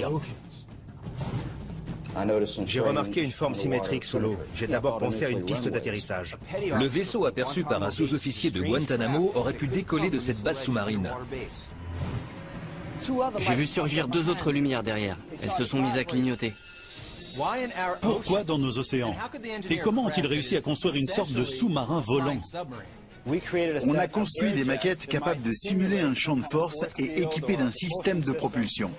l'océan. J'ai remarqué une forme symétrique sous l'eau. J'ai d'abord pensé à une piste d'atterrissage. Le vaisseau aperçu par un sous-officier de Guantanamo aurait pu décoller de cette base sous-marine. J'ai vu surgir 2 autres lumières derrière. Elles se sont mises à clignoter. Pourquoi dans nos océans? Et comment ont-ils réussi à construire une sorte de sous-marin volant? On a construit des maquettes capables de simuler un champ de force et équipées d'un système de propulsion.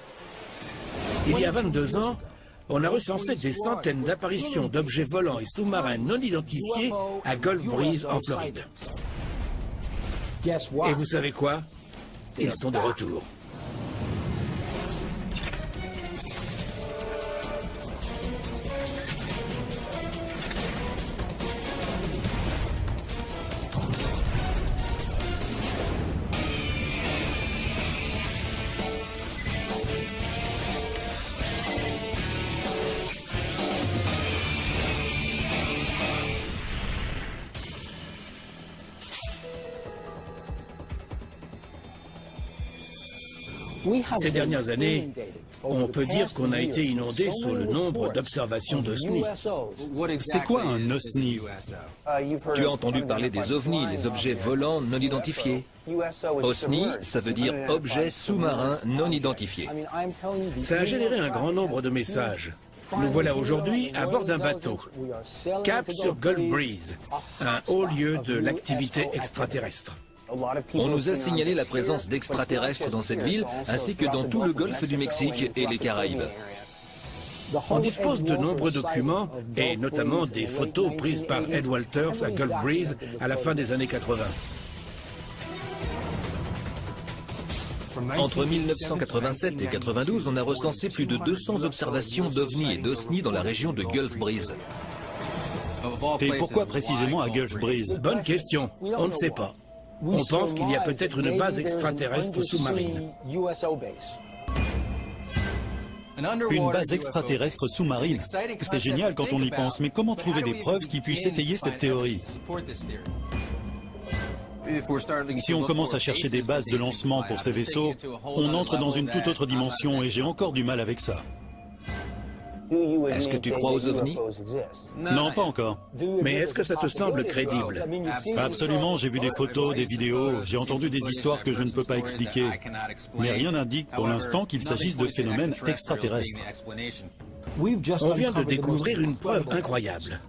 Il y a 22 ans, on a recensé des centaines d'apparitions d'objets volants et sous-marins non identifiés à Gulf Breeze en Floride. Et vous savez quoi? Ils sont de retour. Ces dernières années, on peut dire qu'on a été inondé sous le nombre d'observations d'OSNI. C'est quoi un OSNI? Tu as entendu parler des OVNI, les objets volants non identifiés. OSNI, ça veut dire objet sous-marin non identifié. Ça a généré un grand nombre de messages. Nous voilà aujourd'hui à bord d'un bateau, cap sur Gulf Breeze, un haut lieu de l'activité extraterrestre. On nous a signalé la présence d'extraterrestres dans cette ville, ainsi que dans tout le golfe du Mexique et les Caraïbes. On dispose de nombreux documents, et notamment des photos prises par Ed Walters à Gulf Breeze à la fin des années 80. Entre 1987 et 92, on a recensé plus de 200 observations d'OVNI et d'OSNI dans la région de Gulf Breeze. Et pourquoi précisément à Gulf Breeze? Bonne question, on ne sait pas. On pense qu'il y a peut-être une base extraterrestre sous-marine. Une base extraterrestre sous-marine. C'est génial quand on y pense, mais comment trouver des preuves qui puissent étayer cette théorie? Si on commence à chercher des bases de lancement pour ces vaisseaux, on entre dans une toute autre dimension et j'ai encore du mal avec ça. Est-ce que tu crois aux ovnis? Non, pas encore. Mais est-ce que ça te semble crédible? Absolument, j'ai vu des photos, des vidéos, j'ai entendu des histoires que je ne peux pas expliquer. Mais rien n'indique pour l'instant qu'il s'agisse de phénomènes extraterrestres. On vient de découvrir une preuve incroyable.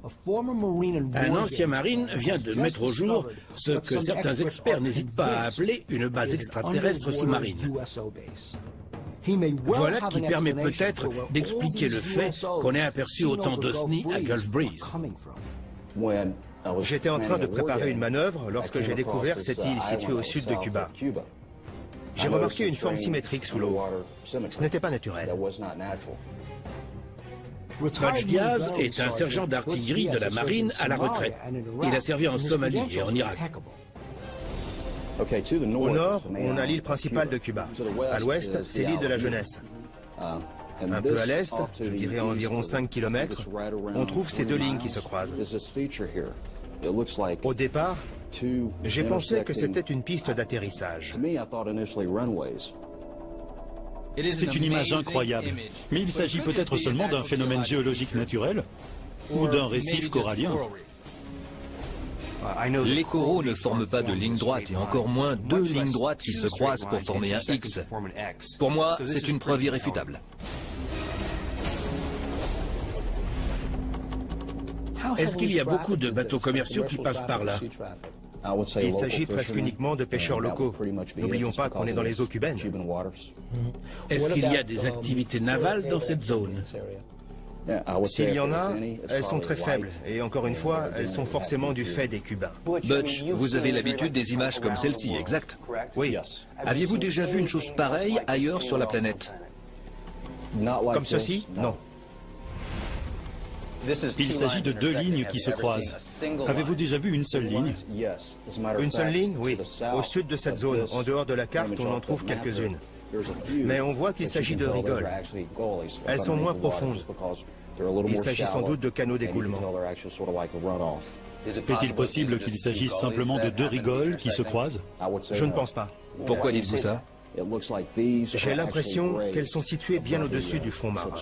Un ancien marine vient de mettre au jour ce que certains experts n'hésitent pas à appeler une base extraterrestre sous-marine. Voilà qui permet peut-être d'expliquer le fait qu'on ait aperçu autant d'OSNI à Gulf Breeze. J'étais en train de préparer une manœuvre lorsque j'ai découvert cette île située au sud de Cuba. J'ai remarqué une forme symétrique sous l'eau. Ce n'était pas naturel. Raj Diaz est un sergent d'artillerie de la marine à la retraite. Il a servi en Somalie et en Irak. Au nord, on a l'île principale de Cuba. À l'ouest, c'est l'île de la Jeunesse. Un peu à l'est, je dirais à environ 5 km, on trouve ces deux lignes qui se croisent. Au départ, j'ai pensé que c'était une piste d'atterrissage. C'est une image incroyable. Mais il s'agit peut-être seulement d'un phénomène géologique naturel ou d'un récif corallien. Les coraux ne forment pas de ligne droite et encore moins deux lignes droites qui se croisent pour former un X. Pour moi, c'est une preuve irréfutable. Est-ce qu'il y a beaucoup de bateaux commerciaux qui passent par là? Il s'agit presque uniquement de pêcheurs locaux. N'oublions pas qu'on est dans les eaux cubaines. Est-ce qu'il y a des activités navales dans cette zone? S'il y en a, elles sont très faibles. Et encore une fois, elles sont forcément du fait des Cubains. Butch, vous avez l'habitude des images comme celle-ci, exact? Oui. Aviez-vous déjà vu une chose pareille ailleurs sur la planète? Comme ceci? Non. Il s'agit de deux lignes qui se croisent. Avez-vous déjà vu une seule ligne? Une seule ligne? Oui. Au sud de cette zone, en dehors de la carte, on en trouve quelques-unes. Mais on voit qu'il s'agit de rigoles. Elles sont moins profondes. Il s'agit sans doute de canaux d'écoulement. Est-il possible qu'il s'agisse simplement de deux rigoles qui se croisent? Je ne pense pas. Pourquoi dites-vous ça? J'ai l'impression qu'elles sont situées bien au-dessus du fond marin.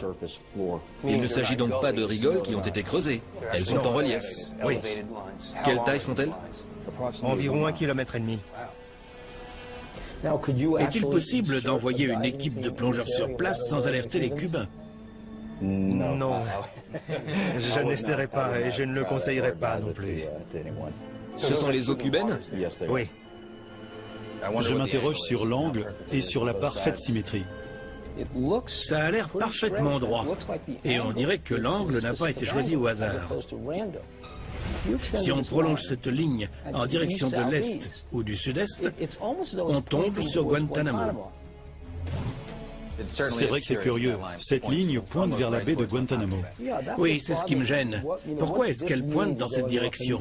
Il ne s'agit donc pas de rigoles qui ont été creusées. Elles sont en relief. Oui, Quelle taille font-elles? environ 1,5 km. Est-il possible d'envoyer une équipe de plongeurs sur place sans alerter les Cubains? Non, je n'essaierai pas et je ne le conseillerais pas non plus. Ce sont les eaux cubaines? Oui, Je m'interroge sur l'angle et sur la parfaite symétrie. Ça a l'air parfaitement droit. Et on dirait que l'angle n'a pas été choisi au hasard. Si on prolonge cette ligne en direction de l'est ou du sud-est, on tombe sur Guantanamo. C'est vrai que c'est curieux. Cette ligne pointe vers la baie de Guantanamo. Oui, c'est ce qui me gêne. Pourquoi est-ce qu'elle pointe dans cette direction?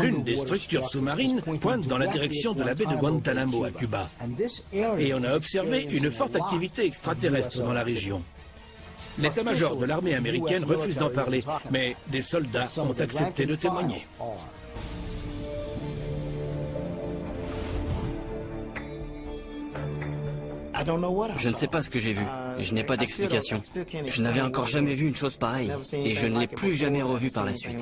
L'une des structures sous-marines pointe dans la direction de la baie de Guantanamo à Cuba. Et on a observé une forte activité extraterrestre dans la région. L'état-major de l'armée américaine refuse d'en parler, mais des soldats ont accepté de témoigner. Je ne sais pas ce que j'ai vu. Je n'ai pas d'explication. Je n'avais encore jamais vu une chose pareille. Et je ne l'ai plus jamais revue par la suite.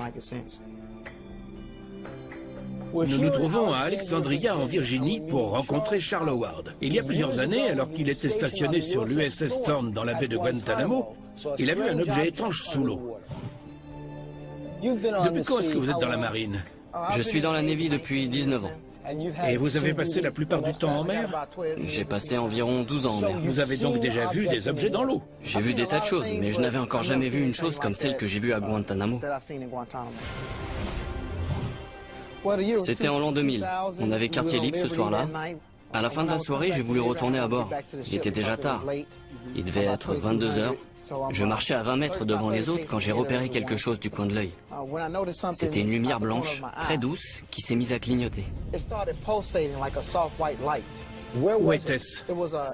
Nous nous trouvons à Alexandria, en Virginie, pour rencontrer Charles Howard. Il y a plusieurs années, alors qu'il était stationné sur l'USS Thorn dans la baie de Guantanamo, il a vu un objet étrange sous l'eau. Depuis quand est-ce que vous êtes dans la marine? Je suis dans la Navy depuis 19 ans. Et vous avez passé la plupart du temps en mer? J'ai passé environ 12 ans en mer. Vous avez donc déjà vu des objets dans l'eau? J'ai vu des tas de choses, mais je n'avais encore jamais vu une chose comme celle que j'ai vue à Guantanamo. C'était en l'an 2000. On avait quartier libre ce soir-là. À la fin de la soirée, j'ai voulu retourner à bord. Il était déjà tard. Il devait être 22 heures. Je marchais à 20 mètres devant les autres quand j'ai repéré quelque chose du coin de l'œil. C'était une lumière blanche, très douce, qui s'est mise à clignoter. Où était-ce?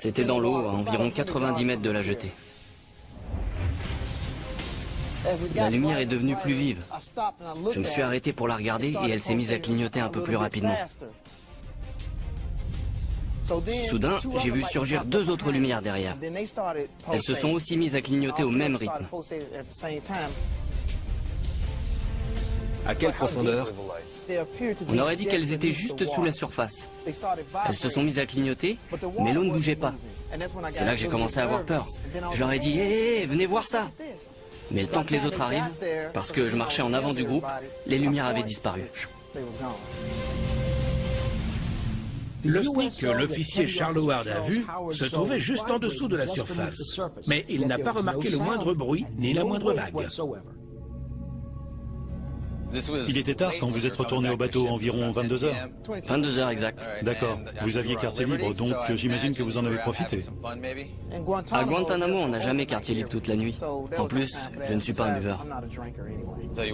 C'était dans l'eau, à environ 90 mètres de la jetée. La lumière est devenue plus vive. Je me suis arrêté pour la regarder et elle s'est mise à clignoter un peu plus rapidement. Soudain, j'ai vu surgir deux autres lumières derrière. Elles se sont aussi mises à clignoter au même rythme. À quelle profondeur? On aurait dit qu'elles étaient juste sous la surface. Elles se sont mises à clignoter, mais l'eau ne bougeait pas. C'est là que j'ai commencé à avoir peur. Je leur ai dit « Hé, venez voir ça !» Mais le temps que les autres arrivent, parce que je marchais en avant du groupe, les lumières avaient disparu. L'OSNI que l'officier Charles Howard a vu se trouvait juste en dessous de la surface. Mais il n'a pas remarqué le moindre bruit ni la moindre vague. Il était tard quand vous êtes retourné au bateau, environ 22 heures. 22 heures exact. D'accord. Vous aviez quartier libre, donc j'imagine que vous en avez profité. À Guantanamo, on n'a jamais quartier libre toute la nuit. En plus, je ne suis pas un buveur.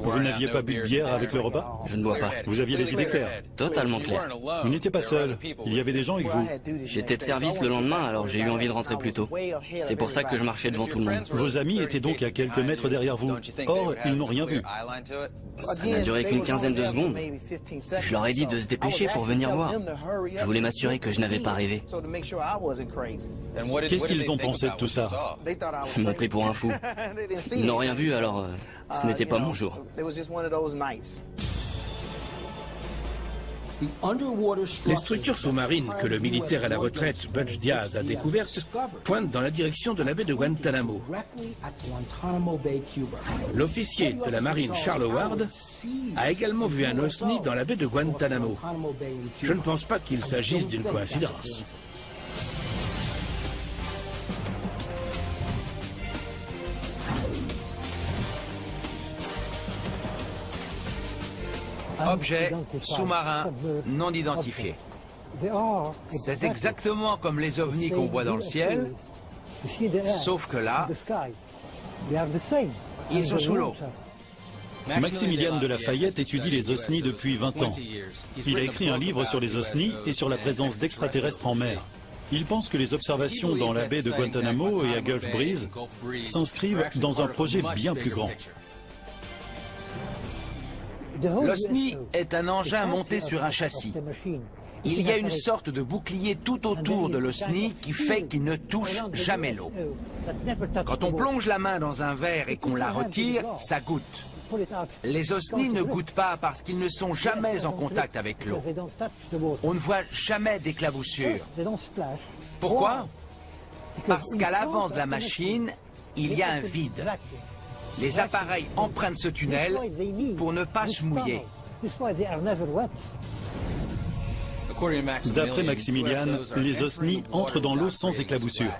Vous n'aviez pas bu de bière avec le repas? Je ne bois pas. Vous aviez les idées claires? Totalement clair. Vous n'étiez pas seul. Il y avait des gens avec vous. J'étais de service le lendemain, alors j'ai eu envie de rentrer plus tôt. C'est pour ça que je marchais devant tout le monde. Vos amis étaient donc à quelques mètres derrière vous. Or, ils n'ont rien vu. Ça n'a duré qu'une quinzaine de secondes. Je leur ai dit de se dépêcher pour venir voir. Je voulais m'assurer que je n'avais pas rêvé. Qu'est-ce qu'ils ont pensé de tout ça? Ils m'ont pris pour un fou. Ils n'ont rien vu, alors ce n'était pas mon jour. Les structures sous-marines que le militaire à la retraite Butch Diaz a découvertes pointent dans la direction de la baie de Guantanamo. L'officier de la marine Charles Howard a également vu un OSNI dans la baie de Guantanamo. Je ne pense pas qu'il s'agisse d'une coïncidence. Objet sous-marin non identifié. C'est exactement comme les ovnis qu'on voit dans le ciel, sauf que là, ils sont sous l'eau. Maximilien de La Fayette étudie les OSNI depuis 20 ans. Il a écrit un livre sur les OSNI et sur la présence d'extraterrestres en mer. Il pense que les observations dans la baie de Guantanamo et à Gulf Breeze s'inscrivent dans un projet bien plus grand. L'OSNI est un engin monté sur un châssis. Il y a une sorte de bouclier tout autour de l'OSNI qui fait qu'il ne touche jamais l'eau. Quand on plonge la main dans un verre et qu'on la retire, ça goûte. Les OSNI ne goûtent pas parce qu'ils ne sont jamais en contact avec l'eau. On ne voit jamais d'éclaboussure. Pourquoi? Parce qu'à l'avant de la machine, il y a un vide. Les appareils empruntent ce tunnel pour ne pas se mouiller. D'après Maximilian, les OSNI entrent dans l'eau sans éclaboussure.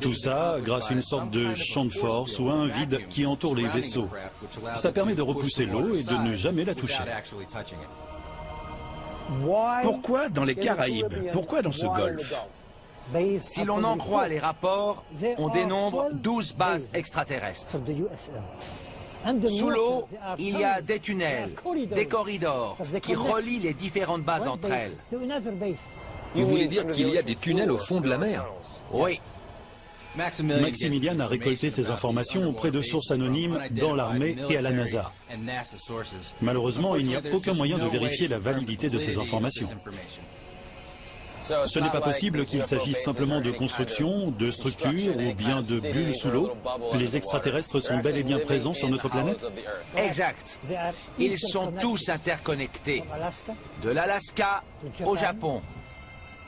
Tout ça grâce à une sorte de champ de force ou à un vide qui entoure les vaisseaux. Ça permet de repousser l'eau et de ne jamais la toucher. Pourquoi dans les Caraïbes? Pourquoi dans ce golfe? Si l'on en croit les rapports, on dénombre 12 bases extraterrestres. Sous l'eau, il y a des tunnels, des corridors qui relient les différentes bases entre elles. Vous voulez dire qu'il y a des tunnels au fond de la mer? Oui. Maximilian a récolté ces informations auprès de sources anonymes dans l'armée et à la NASA. Malheureusement, il n'y a aucun moyen de vérifier la validité de ces informations. Ce n'est pas possible qu'il s'agisse simplement de construction, de structures ou bien de bulles sous l'eau. Les extraterrestres sont bel et bien présents sur notre planète? Exact. Ils sont tous interconnectés. De l'Alaska au Japon,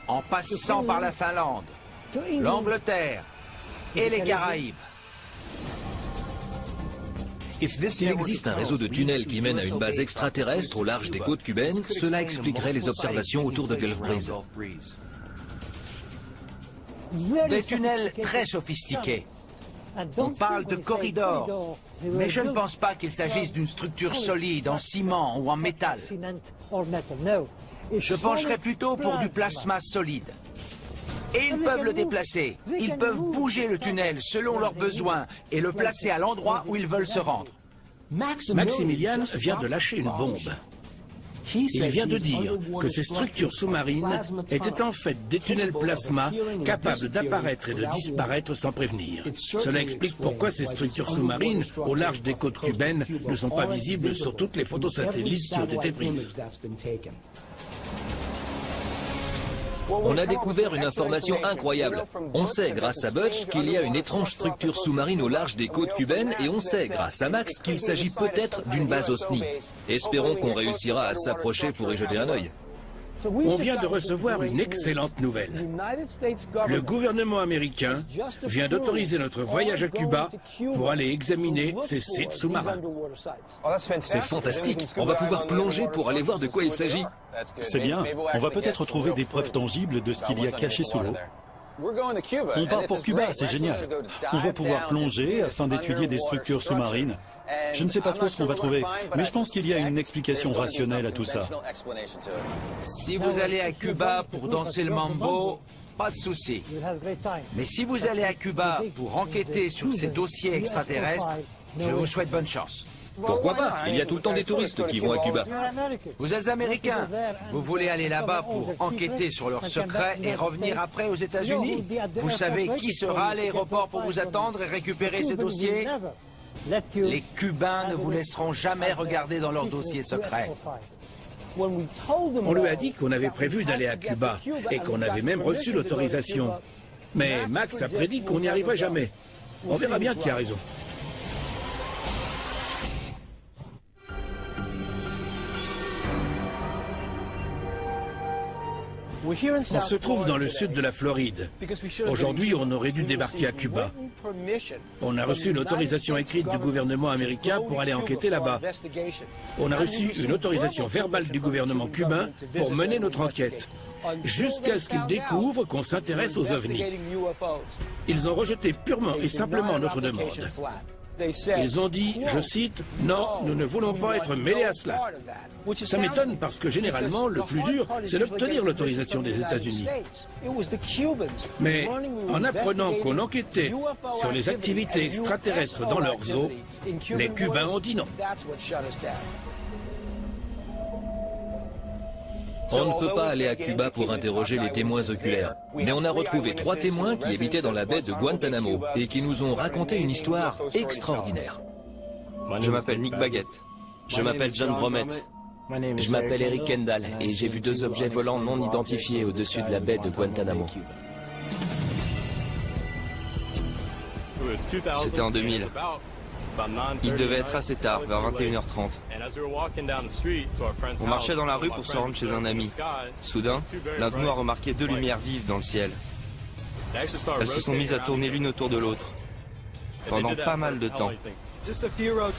en passant par la Finlande, l'Angleterre et les Caraïbes. S'il existe un réseau de tunnels qui mène à une base extraterrestre au large des côtes cubaines, cela expliquerait les observations autour de Gulf Breeze. Des tunnels très sophistiqués. On parle de corridors, mais je ne pense pas qu'il s'agisse d'une structure solide en ciment ou en métal. Je pencherais plutôt pour du plasma solide. Et ils peuvent le déplacer. Ils peuvent bouger le tunnel selon leurs besoins et le placer à l'endroit où ils veulent se rendre. Maximilian vient de lâcher une bombe. Il vient de dire que ces structures sous-marines étaient en fait des tunnels plasma capables d'apparaître et de disparaître sans prévenir. Cela explique pourquoi ces structures sous-marines au large des côtes cubaines ne sont pas visibles sur toutes les photos satellites qui ont été prises. On a découvert une information incroyable. On sait, grâce à Butch, qu'il y a une étrange structure sous-marine au large des côtes cubaines et on sait, grâce à Max, qu'il s'agit peut-être d'une base OSNI. Espérons qu'on réussira à s'approcher pour y jeter un œil. On vient de recevoir une excellente nouvelle. Le gouvernement américain vient d'autoriser notre voyage à Cuba pour aller examiner ces sites sous-marins. C'est fantastique. On va pouvoir plonger pour aller voir de quoi il s'agit. C'est bien. On va peut-être trouver des preuves tangibles de ce qu'il y a caché sous l'eau. On part pour Cuba, c'est génial. On va pouvoir plonger afin d'étudier des structures sous-marines. Je ne sais pas trop ce qu'on va trouver, mais je pense qu'il y a une explication rationnelle à tout ça. Si vous allez à Cuba pour danser le mambo, pas de souci. Mais si vous allez à Cuba pour enquêter sur ces dossiers extraterrestres, je vous souhaite bonne chance. Pourquoi pas? Il y a tout le temps des touristes qui vont à Cuba. Vous êtes américain. Vous voulez aller là-bas pour enquêter sur leurs secrets et revenir après aux États-Unis? Vous savez qui sera à l'aéroport pour vous attendre et récupérer ces dossiers? Les Cubains ne vous laisseront jamais regarder dans leurs dossiers secrets. On lui a dit qu'on avait prévu d'aller à Cuba et qu'on avait même reçu l'autorisation. Mais Max a prédit qu'on n'y arriverait jamais. On verra bien qui a raison. On se trouve dans le sud de la Floride. Aujourd'hui, on aurait dû débarquer à Cuba. On a reçu l'autorisation écrite du gouvernement américain pour aller enquêter là-bas. On a reçu une autorisation verbale du gouvernement cubain pour mener notre enquête, jusqu'à ce qu'ils découvrent qu'on s'intéresse aux ovnis. Ils ont rejeté purement et simplement notre demande. Ils ont dit, je cite, « Non, nous ne voulons pas être mêlés à cela ». Ça m'étonne parce que généralement, le plus dur, c'est d'obtenir l'autorisation des États-Unis. Mais en apprenant qu'on enquêtait sur les activités extraterrestres dans leurs eaux, les Cubains ont dit non. On ne peut pas aller à Cuba pour interroger les témoins oculaires. Mais on a retrouvé 3 témoins qui habitaient dans la baie de Guantanamo et qui nous ont raconté une histoire extraordinaire. Je m'appelle Nick Baguette. Je m'appelle John Bromett. Je m'appelle Eric Kendall et j'ai vu 2 objets volants non identifiés au-dessus de la baie de Guantanamo. C'était en 2000. Il devait être assez tard, vers 21h30. On marchait dans la rue pour se rendre chez un ami. Soudain, l'un de nous a remarqué 2 lumières vives dans le ciel. Elles se sont mises à tourner l'une autour de l'autre, pendant pas mal de temps.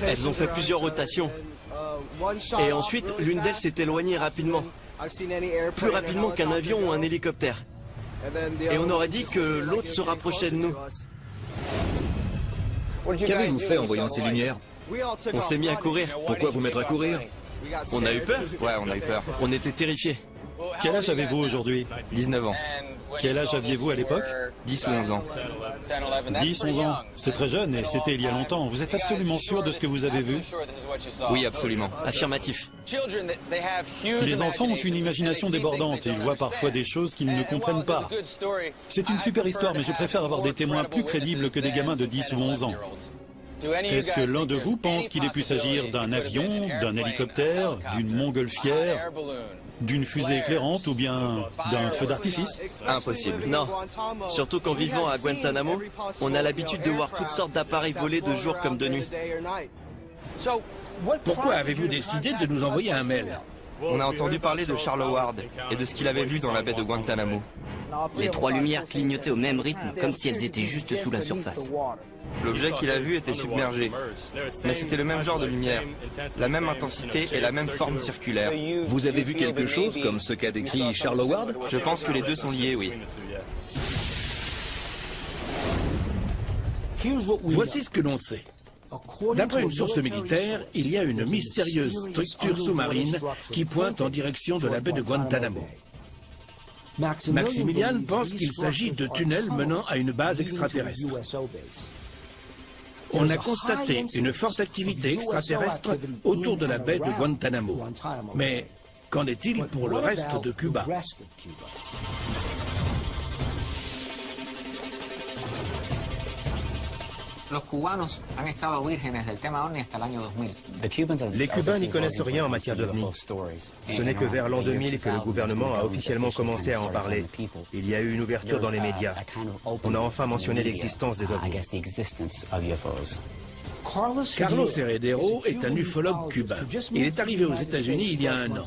Elles ont fait plusieurs rotations. Et ensuite, l'une d'elles s'est éloignée rapidement. Plus rapidement qu'un avion ou un hélicoptère. Et on aurait dit que l'autre se rapprochait de nous. Qu'avez-vous fait en voyant ces lumières? On s'est mis à courir. Pourquoi vous mettre à courir? On a eu peur. Ouais, on a eu peur. On était terrifiés. Quel âge avez-vous aujourd'hui? 19 ans. Quel âge aviez-vous à l'époque? 10 ou 11 ans. 10, 11 ans. C'est très jeune et c'était il y a longtemps. Vous êtes absolument sûr de ce que vous avez vu? Oui, absolument. Affirmatif. Les enfants ont une imagination débordante et ils voient parfois des choses qu'ils ne comprennent pas. C'est une super histoire, mais je préfère avoir des témoins plus crédibles que des gamins de 10 ou 11 ans. Est-ce que l'un de vous pense qu'il ait pu s'agir d'un avion, d'un hélicoptère, d'une montgolfière, d'une fusée éclairante ou bien d'un feu d'artifice? Impossible. Non. Surtout qu'en vivant à Guantanamo, on a l'habitude de voir toutes sortes d'appareils voler de jour comme de nuit. Pourquoi avez-vous décidé de nous envoyer un mail? On a entendu parler de Charles Howard et de ce qu'il avait vu dans la baie de Guantanamo. Les 3 lumières clignotaient au même rythme, comme si elles étaient juste sous la surface. L'objet qu'il a vu était submergé, mais c'était le même genre de lumière, la même intensité et la même forme circulaire. Vous avez vu quelque chose comme ce qu'a décrit Charles Howard? Je pense que les deux sont liés, oui. Voici ce que l'on sait. D'après une source militaire, il y a une mystérieuse structure sous-marine qui pointe en direction de la baie de Guantanamo. Maximilian pense qu'il s'agit de tunnels menant à une base extraterrestre. On a constaté une forte activité extraterrestre autour de la baie de Guantanamo. Mais qu'en est-il pour le reste de Cuba? Les Cubains n'y connaissent rien en matière d'OVNI. Ce n'est que vers l'an 2000 que le gouvernement a officiellement commencé à en parler. Il y a eu une ouverture dans les médias. On a enfin mentionné l'existence des OVNI. Carlos Heredero est un ufologue cubain. Il est arrivé aux États-Unis il y a 1 an.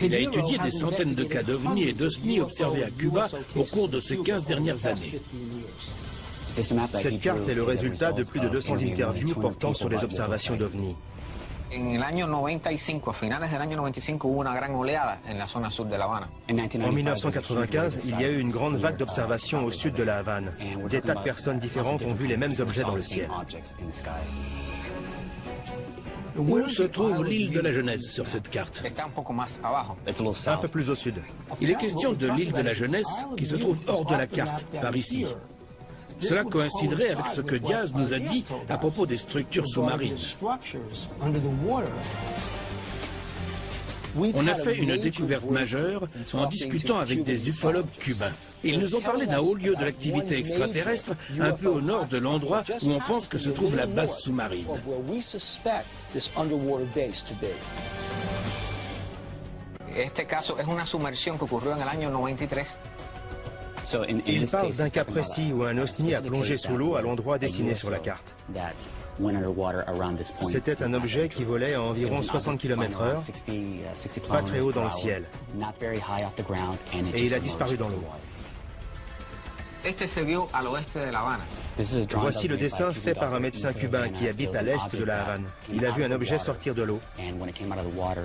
Il a étudié des centaines de cas d'OVNI et d'OSNI observés à Cuba au cours de ces 15 dernières années. Cette carte est le résultat de plus de 200 interviews portant sur les observations d'OVNI. En 1995, il y a eu une grande vague d'observations au sud de la Havane. Des tas de personnes différentes ont vu les mêmes objets dans le ciel. Où se trouve l'île de la Jeunesse sur cette carte? Un peu plus au sud. Il est question de l'île de la Jeunesse qui se trouve hors de la carte, par ici. Cela coïnciderait avec ce que Diaz nous a dit à propos des structures sous-marines. On a fait une découverte majeure en discutant avec des ufologues cubains. Ils nous ont parlé d'un haut lieu de l'activité extraterrestre un peu au nord de l'endroit où on pense que se trouve la base sous-marine. Il parle d'un cas précis où un OSNI a plongé sous l'eau à l'endroit dessiné sur la carte. C'était un objet qui volait à environ 60 km/h, pas très haut dans le ciel, et il a disparu dans l'eau. Voici le dessin fait par un médecin cubain qui habite à l'est de la Havane. Il a vu un objet sortir de l'eau.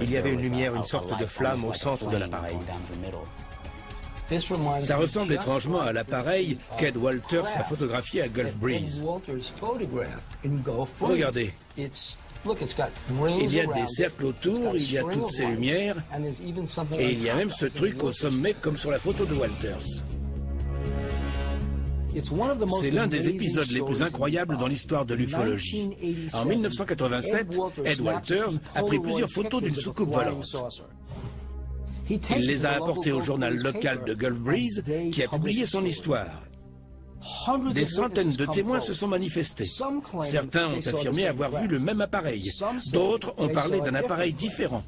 Il y avait une lumière, une sorte de flamme au centre de l'appareil. Ça ressemble étrangement à l'appareil qu'Ed Walters a photographié à Gulf Breeze. Regardez. Il y a des cercles autour, il y a toutes ces lumières, et il y a même ce truc au sommet comme sur la photo de Walters. C'est l'un des épisodes les plus incroyables dans l'histoire de l'ufologie. En 1987, Ed Walters a pris plusieurs photos d'une soucoupe volante. Il les a apportées au journal local de Gulf Breeze, qui a publié son histoire. Des centaines de témoins se sont manifestés. Certains ont affirmé avoir vu le même appareil. D'autres ont parlé d'un appareil différent.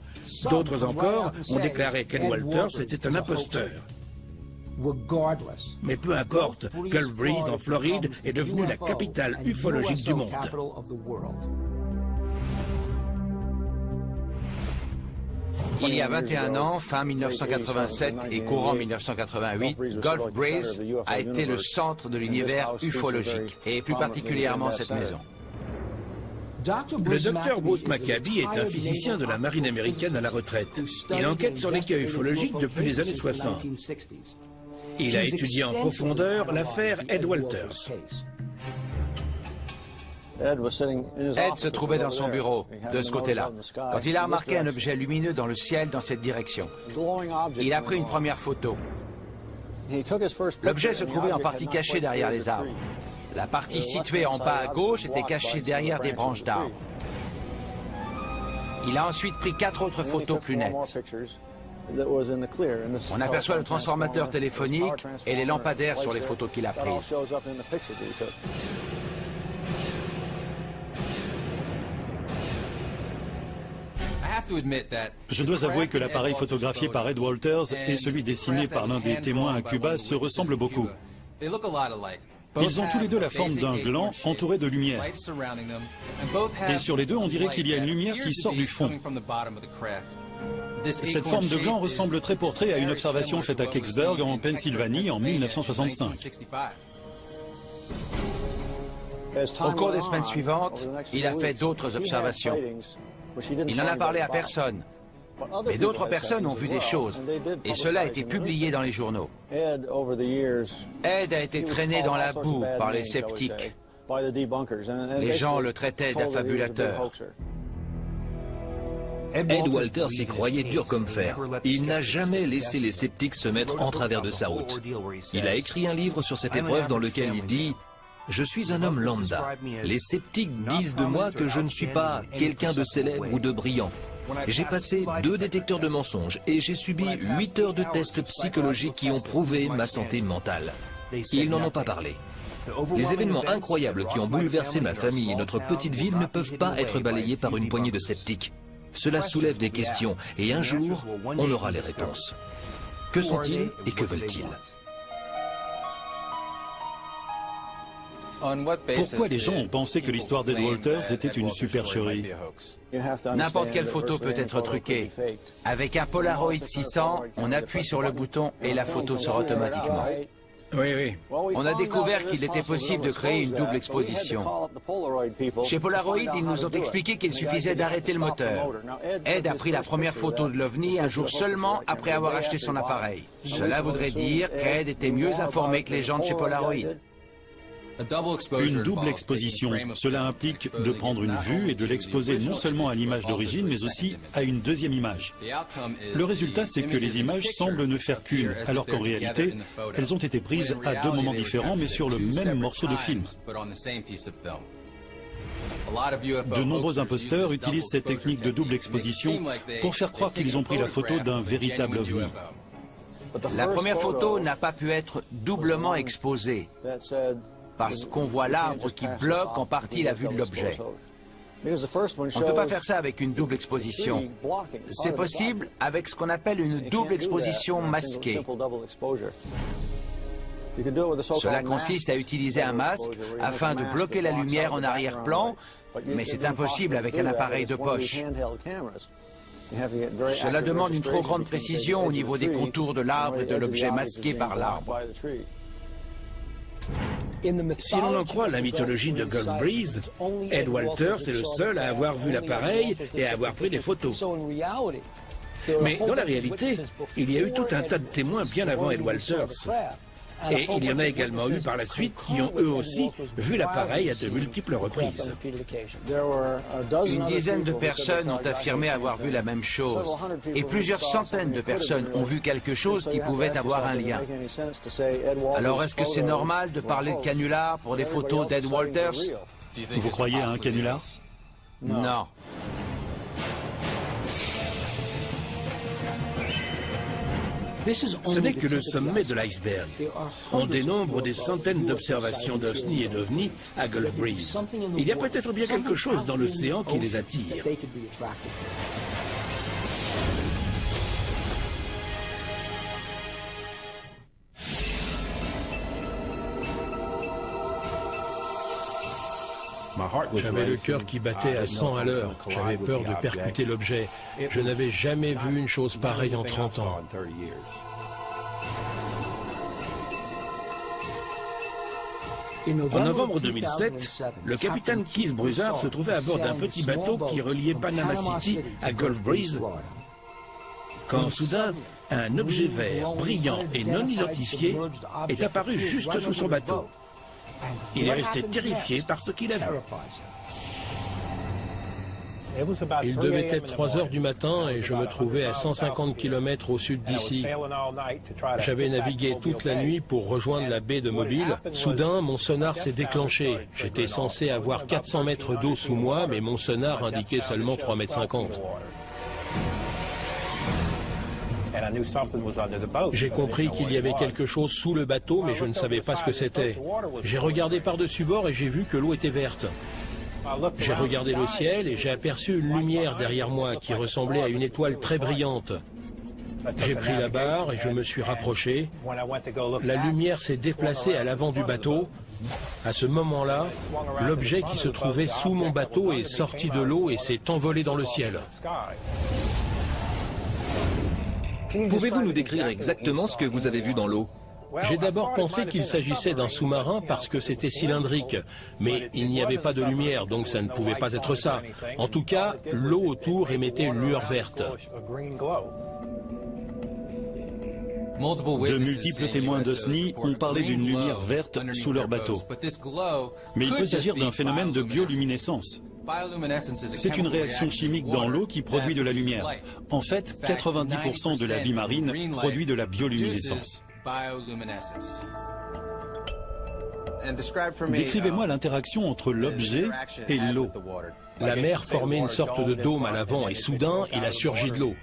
D'autres encore ont déclaré qu'Ed Walters était un imposteur. Mais peu importe, Gulf Breeze en Floride est devenue la capitale ufologique du monde. Il y a 21 ans, fin 1987 et courant 1988, Gulf Breeze a été le centre de l'univers ufologique, et plus particulièrement cette maison. Le docteur Bruce Maccabee est un physicien de la marine américaine à la retraite. Il enquête sur les cas ufologiques depuis les années 60. Il a étudié en profondeur l'affaire Ed Walters. Ed se trouvait dans son bureau, de ce côté-là, quand il a remarqué un objet lumineux dans le ciel dans cette direction. Il a pris une première photo. L'objet se trouvait en partie caché derrière les arbres. La partie située en bas à gauche était cachée derrière des branches d'arbres. Il a ensuite pris 4 autres photos plus nettes. On aperçoit le transformateur téléphonique et les lampadaires sur les photos qu'il a prises. Je dois avouer que l'appareil photographié par Ed Walters et celui dessiné par l'un des témoins à Cuba se ressemblent beaucoup. Ils ont tous les deux la forme d'un gland entouré de lumière. Et sur les deux, on dirait qu'il y a une lumière qui sort du fond. Cette forme de gland ressemble trait pour trait à une observation faite à Kecksburg, en Pennsylvanie, en 1965. Au cours des semaines suivantes, il a fait d'autres observations. Il n'en a parlé à personne. Mais d'autres personnes ont vu des choses, et cela a été publié dans les journaux. Ed a été traîné dans la boue par les sceptiques. Les gens le traitaient d'affabulateur. Ed Walters s'y croyait dur comme fer. Il n'a jamais laissé les sceptiques se mettre en travers de sa route. Il a écrit un livre sur cette épreuve dans lequel il dit « Je suis un homme lambda. Les sceptiques disent de moi que je ne suis pas quelqu'un de célèbre ou de brillant. J'ai passé 2 détecteurs de mensonges et j'ai subi 8 heures de tests psychologiques qui ont prouvé ma santé mentale. Ils n'en ont pas parlé. Les événements incroyables qui ont bouleversé ma famille et notre petite ville ne peuvent pas être balayés par une poignée de sceptiques. Cela soulève des questions et un jour, on aura les réponses. Que sont-ils et que veulent-ils ? Pourquoi les gens ont pensé que l'histoire d'Ed Walters était une supercherie? N'importe quelle photo peut être truquée. Avec un Polaroid 600, on appuie sur le bouton et la photo sort automatiquement. Oui. On a découvert qu'il était possible de créer une double exposition. Chez Polaroid, ils nous ont expliqué qu'il suffisait d'arrêter le moteur. Ed a pris la première photo de l'OVNI un jour seulement après avoir acheté son appareil. Cela voudrait dire qu'Ed était mieux informé que les gens de chez Polaroid. Une double exposition, cela implique de prendre une vue et de l'exposer non seulement à l'image d'origine, mais aussi à une deuxième image. Le résultat, c'est que les images semblent ne faire qu'une, alors qu'en réalité, elles ont été prises à 2 moments différents, mais sur le même morceau de film. De nombreux imposteurs utilisent cette technique de double exposition pour faire croire qu'ils ont pris la photo d'un véritable OVNI. La première photo n'a pas pu être doublement exposée, parce qu'on voit l'arbre qui bloque en partie la vue de l'objet. On ne peut pas faire ça avec une double exposition. C'est possible avec ce qu'on appelle une double exposition masquée. Cela consiste à utiliser un masque afin de bloquer la lumière en arrière-plan, mais c'est impossible avec un appareil de poche. Cela demande une trop grande précision au niveau des contours de l'arbre et de l'objet masqué par l'arbre. Si l'on en croit la mythologie de Gulf Breeze, Ed Walters est le seul à avoir vu l'appareil et à avoir pris des photos. Mais dans la réalité, il y a eu tout un tas de témoins bien avant Ed Walters. Et il y en a également eu par la suite qui ont eux aussi vu l'appareil à de multiples reprises. Une dizaine de personnes ont affirmé avoir vu la même chose. Et plusieurs centaines de personnes ont vu quelque chose qui pouvait avoir un lien. Alors est-ce que c'est normal de parler de canular pour des photos d'Ed Walters? Vous croyez à un canular? Non. Ce n'est que le sommet de l'iceberg. On dénombre des centaines d'observations d'OSNI et d'OVNI à Gulf Breeze. Il y a peut-être bien quelque chose dans l'océan qui les attire. J'avais le cœur qui battait à 100 à l'heure. J'avais peur de percuter l'objet. Je n'avais jamais vu une chose pareille en 30 ans. En novembre 2007, le capitaine Keith Broussard se trouvait à bord d'un petit bateau qui reliait Panama City à Gulf Breeze, quand soudain, un objet vert, brillant et non identifié est apparu juste sous son bateau. Il est resté terrifié par ce qu'il a vu. Il devait être 3 heures du matin et je me trouvais à 150 km au sud d'ici. J'avais navigué toute la nuit pour rejoindre la baie de Mobile. Soudain, mon sonar s'est déclenché. J'étais censé avoir 400 mètres d'eau sous moi, mais mon sonar indiquait seulement 3,50 m. J'ai compris qu'il y avait quelque chose sous le bateau, mais je ne savais pas ce que c'était. J'ai regardé par-dessus bord et j'ai vu que l'eau était verte. J'ai regardé le ciel et j'ai aperçu une lumière derrière moi qui ressemblait à une étoile très brillante. J'ai pris la barre et je me suis rapproché. La lumière s'est déplacée à l'avant du bateau. À ce moment-là, l'objet qui se trouvait sous mon bateau est sorti de l'eau et s'est envolé dans le ciel. Pouvez-vous nous décrire exactement ce que vous avez vu dans l'eau? J'ai d'abord pensé qu'il s'agissait d'un sous-marin parce que c'était cylindrique, mais il n'y avait pas de lumière, donc ça ne pouvait pas être ça. En tout cas, l'eau autour émettait une lueur verte. De multiples témoins d'OSNI ont parlé d'une lumière verte sous leur bateau. Mais il peut s'agir d'un phénomène de bioluminescence. C'est une réaction chimique dans l'eau qui produit de la lumière. En fait, 90% de la vie marine produit de la bioluminescence. Décrivez-moi l'interaction entre l'objet et l'eau. La mer formait une sorte de dôme à l'avant et soudain, il a surgi de l'eau.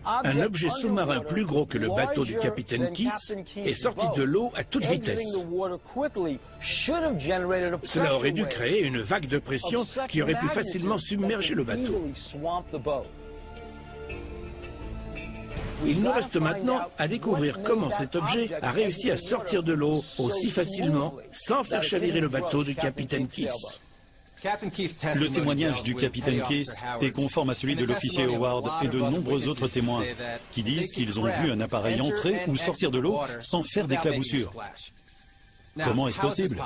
Un objet sous-marin plus gros que le bateau du capitaine Keith est sorti de l'eau à toute vitesse. Cela aurait dû créer une vague de pression qui aurait pu facilement submerger le bateau. Il nous reste maintenant à découvrir comment cet objet a réussi à sortir de l'eau aussi facilement sans faire chavirer le bateau du capitaine Keith. Le témoignage du capitaine Keith est conforme à celui de l'officier Howard et de nombreux autres témoins qui disent qu'ils ont vu un appareil entrer ou sortir de l'eau sans faire d'éclaboussure. Comment est-ce possible?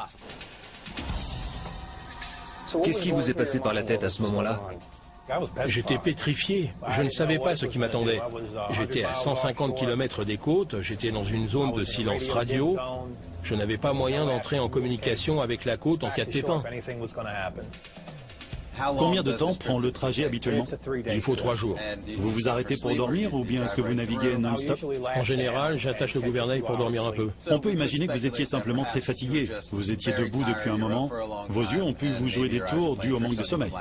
Qu'est-ce qui vous est passé par la tête à ce moment-là? J'étais pétrifié, je ne savais pas ce qui m'attendait. J'étais à 150 km des côtes, j'étais dans une zone de silence radio. Je n'avais pas moyen d'entrer en communication avec la côte en cas de pépin. Combien de temps prend le trajet habituellement? Il faut 3 jours. Vous vous arrêtez pour dormir ou bien est-ce que vous naviguez non-stop? En général, j'attache le gouvernail pour dormir un peu. On peut imaginer que vous étiez simplement très fatigué. Vous étiez debout depuis un moment. Vos yeux ont pu vous jouer des tours dû au manque de sommeil.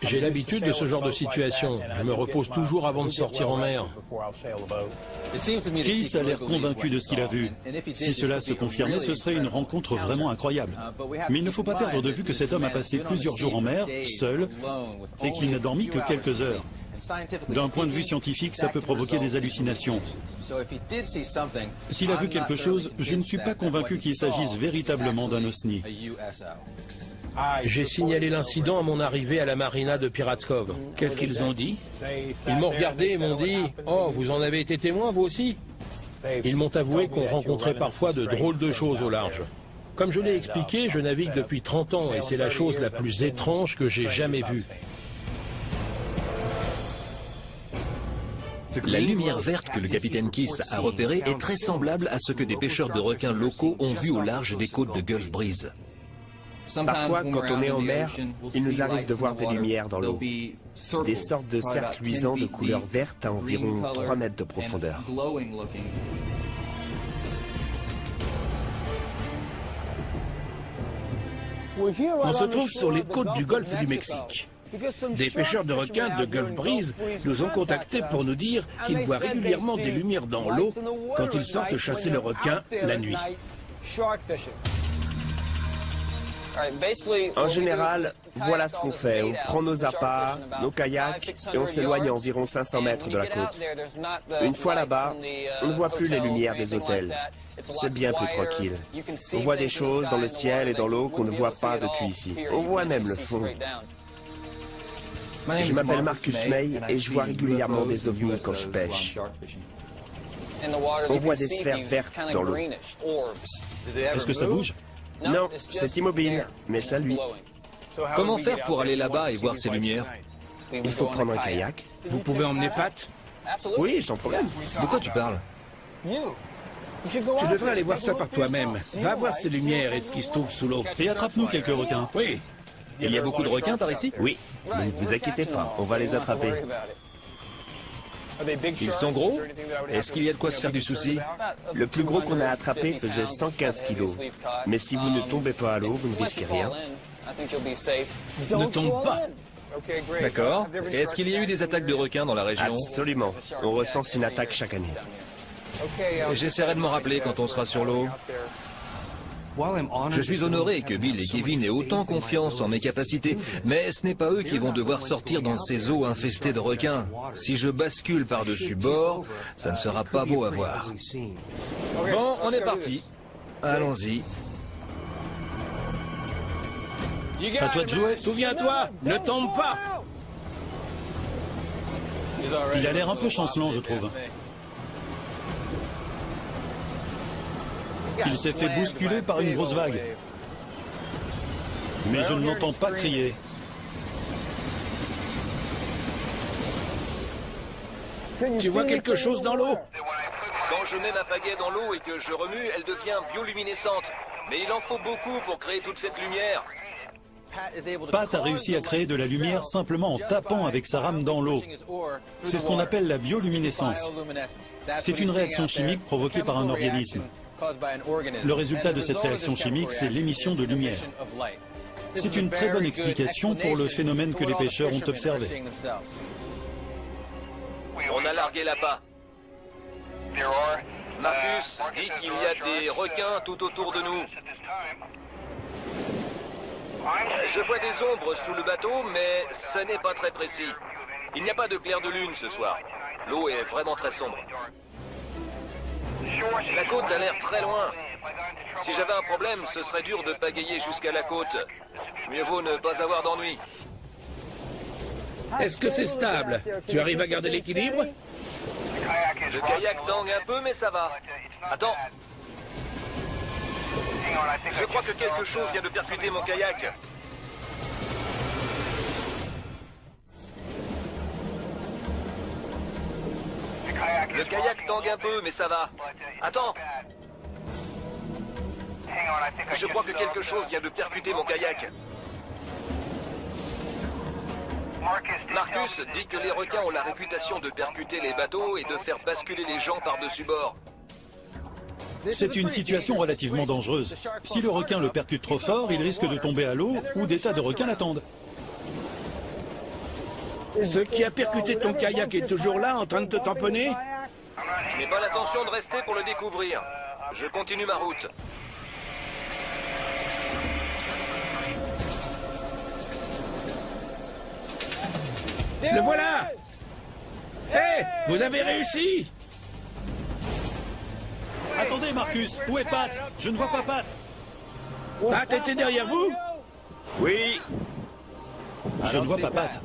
J'ai l'habitude de ce genre de situation. Je me repose toujours avant de sortir en mer. Keith a l'air convaincu de ce qu'il a vu. Si cela se confirmait, ce serait une rencontre vraiment incroyable. Mais il ne faut pas perdre de vue que cet homme a passé plusieurs jours en mer, seul, et qu'il n'a dormi que quelques heures. D'un point de vue scientifique, ça peut provoquer des hallucinations. S'il a vu quelque chose, je ne suis pas convaincu qu'il s'agisse véritablement d'un OSNI. J'ai signalé l'incident à mon arrivée à la marina de Pirates Cove. Qu'est-ce qu'ils ont dit? Ils m'ont regardé et m'ont dit « Oh, vous en avez été témoin, vous aussi ?» Ils m'ont avoué qu'on rencontrait parfois de drôles de choses au large. Comme je l'ai expliqué, je navigue depuis 30 ans et c'est la chose la plus étrange que j'ai jamais vue. La lumière verte que le capitaine Keith a repérée est très semblable à ce que des pêcheurs de requins locaux ont vu au large des côtes de Gulf Breeze. Parfois, quand on est en mer, il nous arrive de voir des lumières dans l'eau. Des sortes de cercles luisants de couleur verte à environ 3 mètres de profondeur. On se trouve sur les côtes du golfe du Mexique. Des pêcheurs de requins de Gulf Breeze nous ont contactés pour nous dire qu'ils voient régulièrement des lumières dans l'eau quand ils sortent chasser le requin la nuit. En général, voilà ce qu'on fait. On prend nos appâts, nos kayaks et on s'éloigne à environ 500 mètres de la côte. Une fois là-bas, on ne voit plus les lumières des hôtels. C'est bien plus tranquille. On voit des choses dans le ciel et dans l'eau qu'on ne voit pas depuis ici. On voit même le fond. Je m'appelle Marcus May et je vois régulièrement des ovnis quand je pêche. On voit des sphères vertes dans l'eau. Est-ce que ça bouge? Non, c'est immobile, mais ça lui. Comment faire pour aller là-bas et voir ces lumières? Il faut prendre un kayak. Vous pouvez emmener Pat? Oui, sans problème. De quoi tu parles? Tu devrais aller voir ça par toi-même. Va voir ces lumières et ce qui se trouve sous l'eau. Et attrape-nous quelques requins. Oui. Il y a beaucoup de requins par ici? Oui, mais ne vous inquiétez pas, on va les attraper. Ils sont gros? Est-ce qu'il y a de quoi se faire du souci? Le plus gros qu'on a attrapé faisait 115 kilos. Mais si vous ne tombez pas à l'eau, vous ne risquez rien. Ne tombe pas. D'accord. Et est-ce qu'il y a eu des attaques de requins dans la région? Absolument. On recense une attaque chaque année. J'essaierai de m'en rappeler quand on sera sur l'eau. Je suis honoré que Bill et Kevin aient autant confiance en mes capacités, mais ce n'est pas eux qui vont devoir sortir dans ces eaux infestées de requins. Si je bascule par-dessus bord, ça ne sera pas beau à voir. Bon, on est parti. Allons-y. À toi de jouer. Souviens-toi, ne tombe pas. Il a l'air un peu chancelant, je trouve. Il s'est fait bousculer par une grosse vague. Mais je ne l'entends pas crier. Tu vois quelque chose dans l'eau? Quand je mets ma pagaie dans l'eau et que je remue, elle devient bioluminescente. Mais il en faut beaucoup pour créer toute cette lumière. Pat a réussi à créer de la lumière simplement en tapant avec sa rame dans l'eau. C'est ce qu'on appelle la bioluminescence. C'est une réaction chimique provoquée par un organisme. Le résultat de cette réaction chimique, c'est l'émission de lumière. C'est une très bonne explication pour le phénomène que les pêcheurs ont observé. On a largué l'appât. Marcus dit qu'il y a des requins tout autour de nous. Je vois des ombres sous le bateau, mais ce n'est pas très précis. Il n'y a pas de clair de lune ce soir. L'eau est vraiment très sombre. La côte a l'air très loin. Si j'avais un problème, ce serait dur de pagayer jusqu'à la côte. Mieux vaut ne pas avoir d'ennui. Est-ce que c'est stable? Tu arrives à garder l'équilibre? Le kayak tangue un peu, mais ça va. Attends. Je crois que quelque chose vient de percuter mon kayak. Le kayak tangue un peu, mais ça va. Attends. Je crois que quelque chose vient de percuter mon kayak. Marcus dit que les requins ont la réputation de percuter les bateaux et de faire basculer les gens par-dessus bord. C'est une situation relativement dangereuse. Si le requin le percute trop fort, il risque de tomber à l'eau ou des tas de requins l'attendent. Ce qui a percuté ton kayak est toujours là, en train de te tamponner? Je n'ai pas l'intention de rester pour le découvrir. Je continue ma route. Le voilà! Hé, vous avez réussi! Attendez, Marcus, où est Pat? Je ne vois pas Pat. Pat était derrière vous? Oui. Je ne vois pas Pat.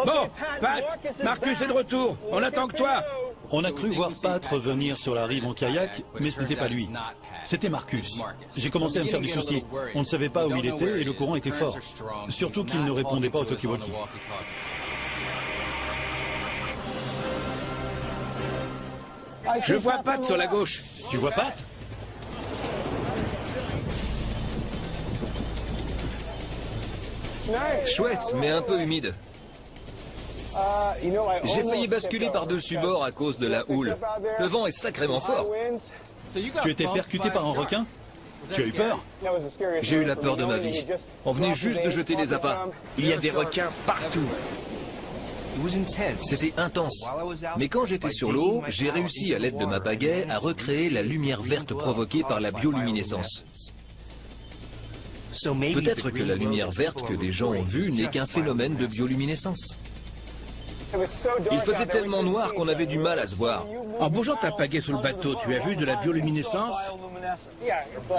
Bon, Pat, Marcus est de retour. On attend que toi. On a cru voir Pat revenir sur la rive en kayak, mais ce n'était pas lui. C'était Marcus. J'ai commencé à me faire du souci. On ne savait pas où il était et le courant était fort. Surtout qu'il ne répondait pas au talkie-walkie. Je vois Pat sur la gauche. Tu vois Pat? Chouette, mais un peu humide. J'ai failli basculer par-dessus bord à cause de la houle. Le vent est sacrément fort. Tu étais percuté par un requin? Tu as eu peur? J'ai eu la peur de ma vie. On venait juste de jeter des appâts. Il y a des requins partout. C'était intense. Mais quand j'étais sur l'eau, j'ai réussi à l'aide de ma pagaie à recréer la lumière verte provoquée par la bioluminescence. Peut-être que la lumière verte que les gens ont vue n'est qu'un phénomène de bioluminescence. Il faisait tellement noir qu'on avait du mal à se voir. En bougeant ta pagaie sous le bateau, tu as vu de la bioluminescence?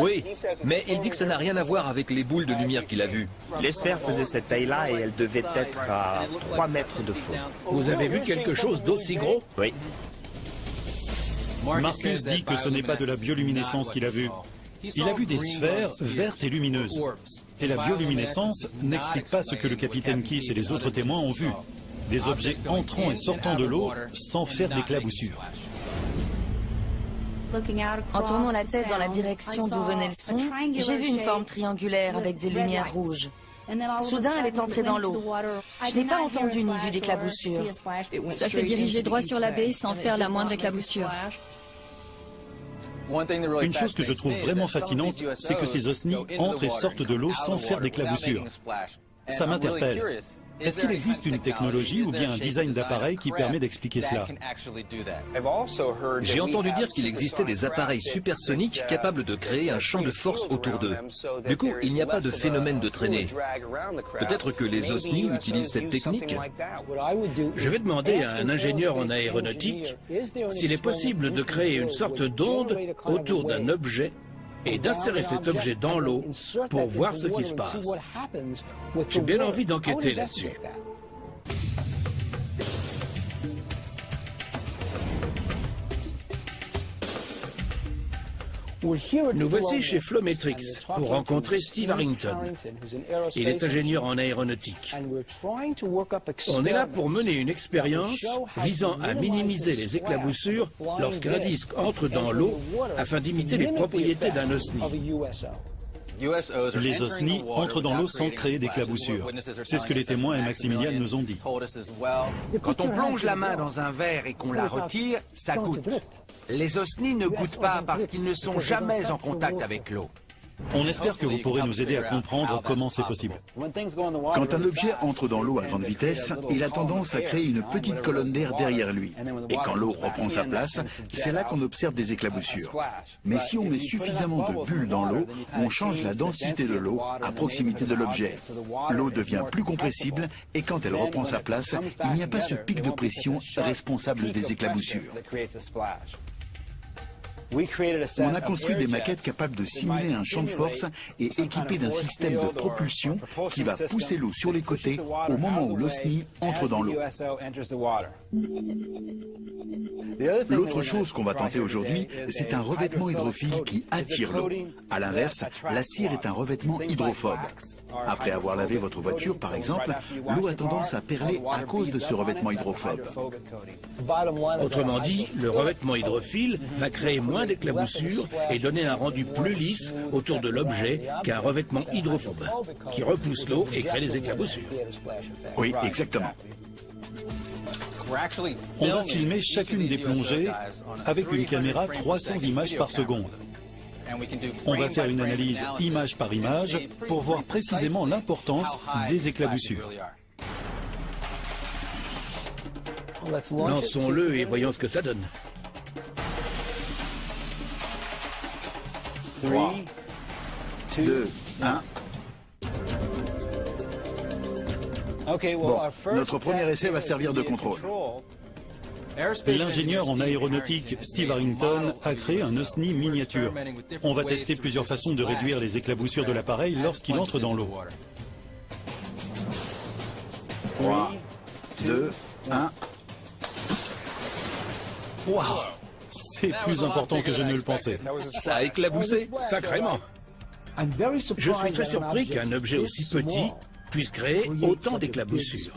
Oui, mais il dit que ça n'a rien à voir avec les boules de lumière qu'il a vues. Les sphères faisaient cette taille-là et elles devaient être à 3 mètres de fond. Vous avez vu quelque chose d'aussi gros? Oui. Marcus dit que ce n'est pas de la bioluminescence qu'il a vu. Il a vu des sphères vertes et lumineuses. Et la bioluminescence n'explique pas ce que le capitaine Kiss et les autres témoins ont vu. Des objets entrant et sortant de l'eau sans faire d'éclaboussure. En tournant la tête dans la direction d'où venait le son, j'ai vu une forme triangulaire avec des lumières rouges. Soudain, elle est entrée dans l'eau. Je n'ai pas entendu ni vu d'éclaboussure. Ça s'est dirigé droit sur la baie sans faire la moindre éclaboussure. Une chose que je trouve vraiment fascinante, c'est que ces osnis entrent et sortent de l'eau sans faire d'éclaboussure. Ça m'interpelle. Est-ce qu'il existe une technologie ou bien un design d'appareil qui permet d'expliquer cela? J'ai entendu dire qu'il existait des appareils supersoniques capables de créer un champ de force autour d'eux. Du coup, il n'y a pas de phénomène de traînée. Peut-être que les osnis utilisent cette technique? Je vais demander à un ingénieur en aéronautique s'il est possible de créer une sorte d'onde autour d'un objet et d'insérer cet objet dans l'eau pour voir ce qui se passe. J'ai bien envie d'enquêter là-dessus. Nous voici chez Flometrix pour rencontrer Steve Harrington. Il est ingénieur en aéronautique. On est là pour mener une expérience visant à minimiser les éclaboussures lorsqu'un disque entre dans l'eau afin d'imiter les propriétés d'un osni. Les osnis entrent dans l'eau sans créer d'éclaboussure. C'est ce que les témoins et Maximilian nous ont dit. Quand on plonge la main dans un verre et qu'on la retire, ça goûte. Les osnis ne goûtent pas parce qu'ils ne sont jamais en contact avec l'eau. On espère que vous pourrez nous aider à comprendre comment c'est possible. Quand un objet entre dans l'eau à grande vitesse, il a tendance à créer une petite colonne d'air derrière lui. Et quand l'eau reprend sa place, c'est là qu'on observe des éclaboussures. Mais si on met suffisamment de bulles dans l'eau, on change la densité de l'eau à proximité de l'objet. L'eau devient plus compressible et quand elle reprend sa place, il n'y a pas ce pic de pression responsable des éclaboussures. On a construit des maquettes capables de simuler un champ de force et équipées d'un système de propulsion qui va pousser l'eau sur les côtés au moment où l'osni entre dans l'eau. L'autre chose qu'on va tenter aujourd'hui, c'est un revêtement hydrophile qui attire l'eau. À l'inverse, la cire est un revêtement hydrophobe. Après avoir lavé votre voiture, par exemple, l'eau a tendance à perler à cause de ce revêtement hydrophobe. Autrement dit, le revêtement hydrophile va créer moins d'éclaboussures et donner un rendu plus lisse autour de l'objet qu'un revêtement hydrophobe, qui repousse l'eau et crée des éclaboussures. Oui, exactement. On va filmer chacune des plongées avec une caméra 300 images par seconde. On va faire une analyse image par image pour voir précisément l'importance des éclaboussures. Lançons-le et voyons ce que ça donne. 3, 2, 1. Bon, notre premier essai va servir de contrôle. L'ingénieur en aéronautique Steve Harrington a créé un osni miniature. On va tester plusieurs façons de réduire les éclaboussures de l'appareil lorsqu'il entre dans l'eau. 3, 2, 1. Waouh! C'est plus important que je ne le pensais. Ça a éclaboussé sacrément. Je suis très surpris qu'un objet aussi petit puisse créer autant d'éclaboussures.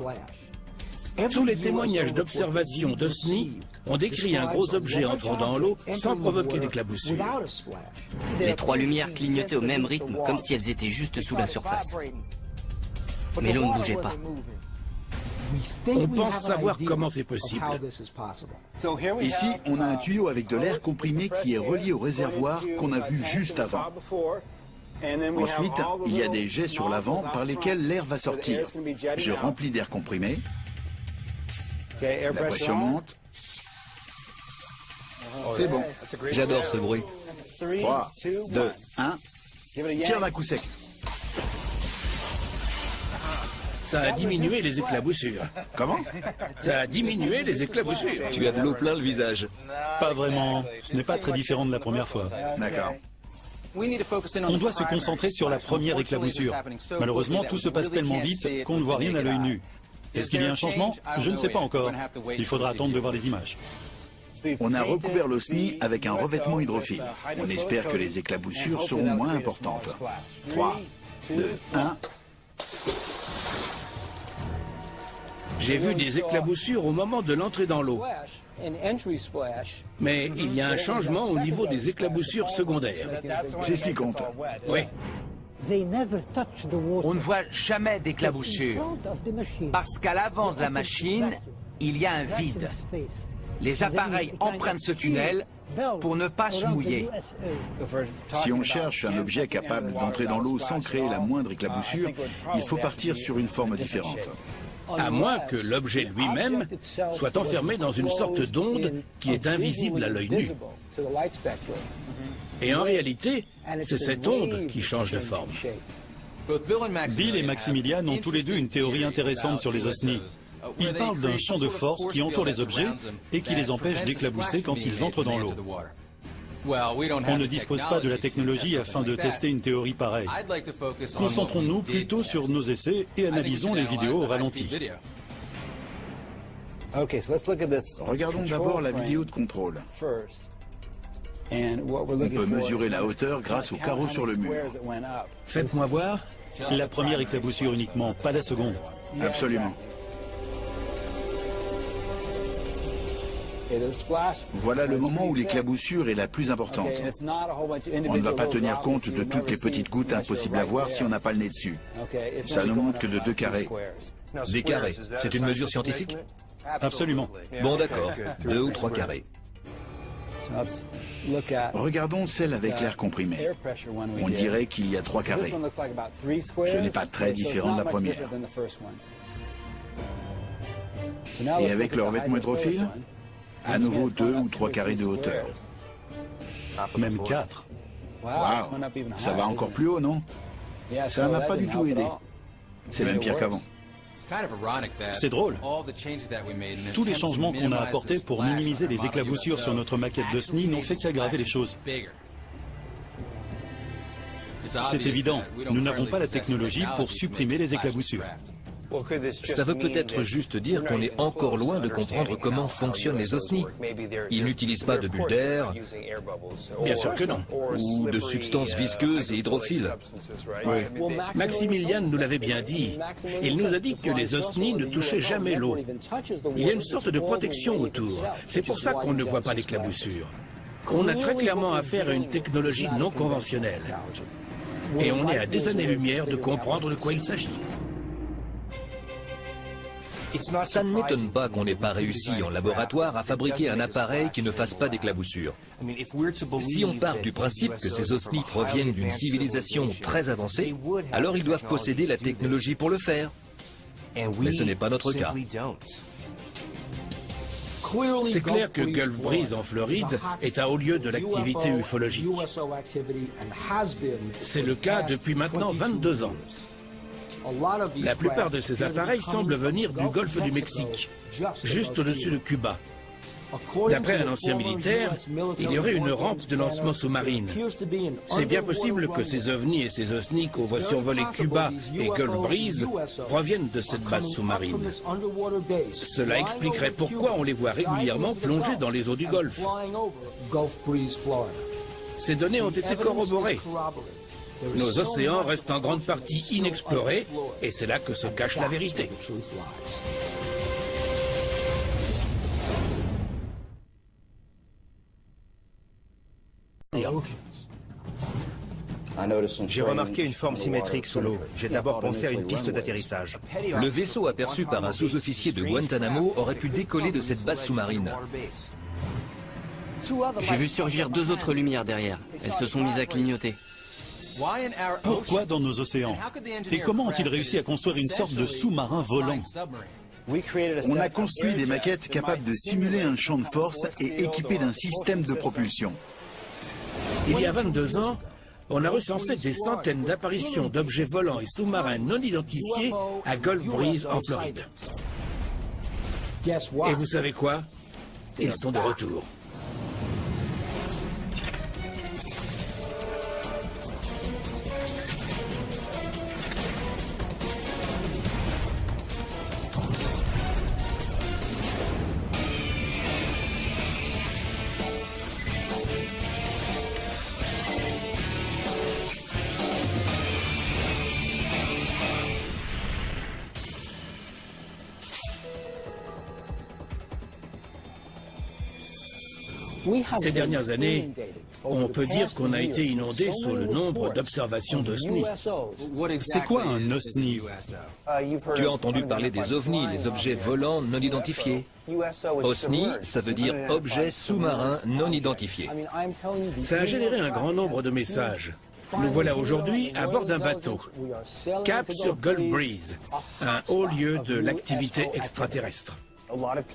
Tous les témoignages d'observation d'osni ont décrit un gros objet entrant dans l'eau sans provoquer d'éclaboussures. Les trois lumières clignotaient au même rythme, comme si elles étaient juste sous la surface. Mais l'eau ne bougeait pas. On pense savoir comment c'est possible. Ici, on a un tuyau avec de l'air comprimé qui est relié au réservoir qu'on a vu juste avant. Ensuite, il y a des jets sur l'avant par lesquels l'air va sortir. Je remplis d'air comprimé. La pression monte. C'est bon. J'adore ce bruit. 3, 2, 1. Tire d'un coup sec. Ça a diminué les éclaboussures. Comment? Ça a diminué les éclaboussures. Tu as de l'eau plein le visage. Pas vraiment. Ce n'est pas très différent de la première fois. D'accord. On doit se concentrer sur la première éclaboussure. Malheureusement, tout se passe tellement vite qu'on ne voit rien à l'œil nu. Est-ce qu'il y a un changement? Je ne sais pas encore. Il faudra attendre de voir les images. On a recouvert l'OSNI avec un revêtement hydrophile. On espère que les éclaboussures seront moins importantes. 3, 2, 1. J'ai vu des éclaboussures au moment de l'entrée dans l'eau. Mais il y a un changement au niveau des éclaboussures secondaires. C'est ce qui compte. Oui. On ne voit jamais d'éclaboussures, parce qu'à l'avant de la machine, il y a un vide. Les appareils empruntent ce tunnel pour ne pas se mouiller. Si on cherche un objet capable d'entrer dans l'eau sans créer la moindre éclaboussure, il faut partir sur une forme différente. À moins que l'objet lui-même soit enfermé dans une sorte d'onde qui est invisible à l'œil nu. Et en réalité, c'est cette onde qui change de forme. Bill et Maximilian ont tous les deux une théorie intéressante sur les OSNI. Ils parlent d'un champ de force qui entoure les objets et qui les empêche d'éclabousser quand ils entrent dans l'eau. On ne dispose pas de la technologie afin de tester une théorie pareille. Concentrons-nous plutôt sur nos essais et analysons les vidéos au ralenti. Regardons d'abord la vidéo de contrôle. On peut mesurer la hauteur grâce au carreau sur le mur. Faites-moi voir. La première éclaboussure uniquement, pas la seconde. Absolument. Voilà le moment où l'éclaboussure est la plus importante. On ne va pas tenir compte de toutes les petites gouttes impossibles à voir si on n'a pas le nez dessus. Ça ne montre que de 2 carrés. Des carrés, c'est une mesure scientifique? Absolument. Bon d'accord, 2 ou 3 carrés. Regardons celle avec l'air comprimé. On dirait qu'il y a 3 carrés. Ce n'est pas très différent de la première. Et avec le revêtement hydrophile, à nouveau 2 ou 3 carrés de hauteur. Même 4. Waouh, ça va encore plus haut, non? Ça n'a pas du tout aidé. C'est même pire qu'avant. C'est drôle. Tous les changements qu'on a apportés pour minimiser les éclaboussures sur notre maquette de SNI n'ont fait qu'aggraver les choses. C'est évident, nous n'avons pas la technologie pour supprimer les éclaboussures. Ça veut peut-être juste dire qu'on est encore loin de comprendre comment fonctionnent les OSNI. Ils n'utilisent pas de bulles d'air. Bien sûr que non. Ou de substances visqueuses et hydrophiles. Oui. Maximilian nous l'avait bien dit. Il nous a dit que les OSNI ne touchaient jamais l'eau. Il y a une sorte de protection autour. C'est pour ça qu'on ne voit pas l'éclaboussure. On a très clairement affaire à une technologie non conventionnelle. Et on est à des années-lumière de comprendre de quoi il s'agit. Ça ne m'étonne pas qu'on n'ait pas réussi en laboratoire à fabriquer un appareil qui ne fasse pas d'éclaboussure. Si on part du principe que ces OSNI proviennent d'une civilisation très avancée, alors ils doivent posséder la technologie pour le faire. Mais ce n'est pas notre cas. C'est clair que Gulf Breeze en Floride est un haut lieu de l'activité ufologique. C'est le cas depuis maintenant 22 ans. La plupart de ces appareils semblent venir du golfe du Mexique, juste au-dessus de Cuba. D'après un ancien militaire, il y aurait une rampe de lancement sous-marine. C'est bien possible que ces ovnis et ces OSNI qu'on voit survoler Cuba et Gulf Breeze proviennent de cette base sous-marine. Cela expliquerait pourquoi on les voit régulièrement plonger dans les eaux du Golfe. Ces données ont été corroborées. Nos océans restent en grande partie inexplorés, et c'est là que se cache la vérité. J'ai remarqué une forme symétrique sous l'eau. J'ai d'abord pensé à une piste d'atterrissage. Le vaisseau aperçu par un sous-officier de Guantanamo aurait pu décoller de cette base sous-marine. J'ai vu surgir 2 autres lumières derrière. Elles se sont mises à clignoter. Pourquoi dans nos océans? Et comment ont-ils réussi à construire une sorte de sous-marin volant? On a construit des maquettes capables de simuler un champ de force et équipées d'un système de propulsion. Il y a 22 ans, on a recensé des centaines d'apparitions d'objets volants et sous-marins non identifiés à Gulf Breeze en Floride. Et vous savez quoi? Ils sont de retour. Ces dernières années, on peut dire qu'on a été inondé sous le nombre d'observations d'OSNI. C'est quoi un OSNI? Tu as entendu parler des OVNI, les objets volants non identifiés. OSNI, ça veut dire objet sous-marin non identifié. Ça a généré un grand nombre de messages. Nous voilà aujourd'hui à bord d'un bateau, cap sur Gulf Breeze, un haut lieu de l'activité extraterrestre.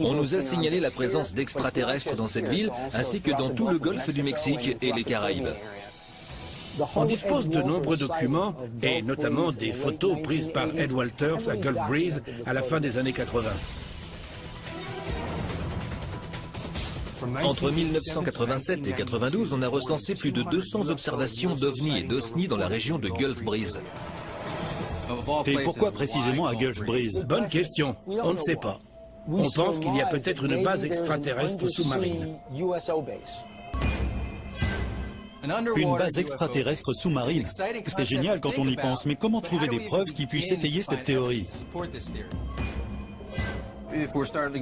On nous a signalé la présence d'extraterrestres dans cette ville, ainsi que dans tout le golfe du Mexique et les Caraïbes. On dispose de nombreux documents, et notamment des photos prises par Ed Walters à Gulf Breeze à la fin des années 80. Entre 1987 et 92, on a recensé plus de 200 observations d'OVNI et d'OSNI dans la région de Gulf Breeze. Et pourquoi précisément à Gulf Breeze? Bonne question, on ne sait pas. On pense qu'il y a peut-être une base extraterrestre sous-marine. Une base extraterrestre sous-marine. C'est génial quand on y pense, mais comment trouver des preuves qui puissent étayer cette théorie?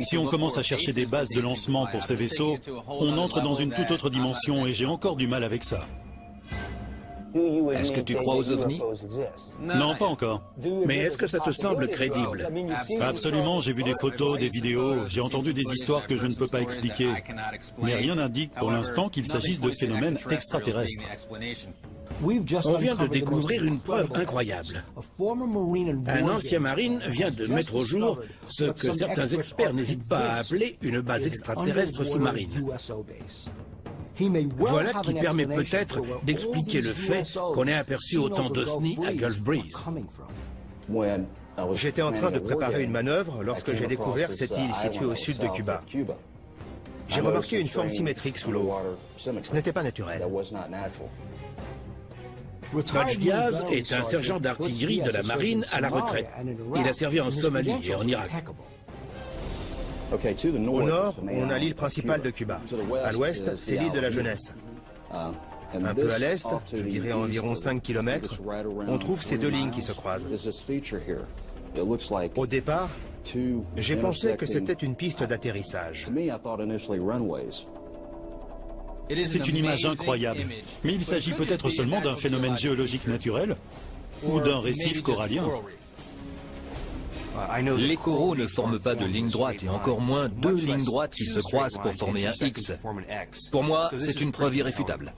Si on commence à chercher des bases de lancement pour ces vaisseaux, on entre dans une toute autre dimension et j'ai encore du mal avec ça. Est-ce que tu crois aux ovnis? Non, pas encore. Mais est-ce que ça te semble crédible? Absolument, j'ai vu des photos, des vidéos, j'ai entendu des histoires que je ne peux pas expliquer. Mais rien n'indique pour l'instant qu'il s'agisse de phénomènes extraterrestres. On vient de découvrir une preuve incroyable. Un ancien marine vient de mettre au jour ce que certains experts n'hésitent pas à appeler une base extraterrestre sous-marine. Voilà qui permet peut-être d'expliquer le fait qu'on ait aperçu autant d'OSNI à Gulf Breeze. J'étais en train de préparer une manœuvre lorsque j'ai découvert cette île située au sud de Cuba. J'ai remarqué une forme symétrique sous l'eau. Ce n'était pas naturel. Butch Diaz est un sergent d'artillerie de la marine à la retraite. Il a servi en Somalie et en Irak. Au nord, on a l'île principale de Cuba. À l'ouest, c'est l'île de la Jeunesse. Un peu à l'est, je dirais à environ 5 km, on trouve ces 2 lignes qui se croisent. Au départ, j'ai pensé que c'était une piste d'atterrissage. C'est une image incroyable. Mais il s'agit peut-être seulement d'un phénomène géologique naturel ou d'un récif corallien. Les coraux ne forment pas de ligne droite et encore moins 2 lignes droites qui se croisent pour former un X. Pour moi, c'est une preuve irréfutable.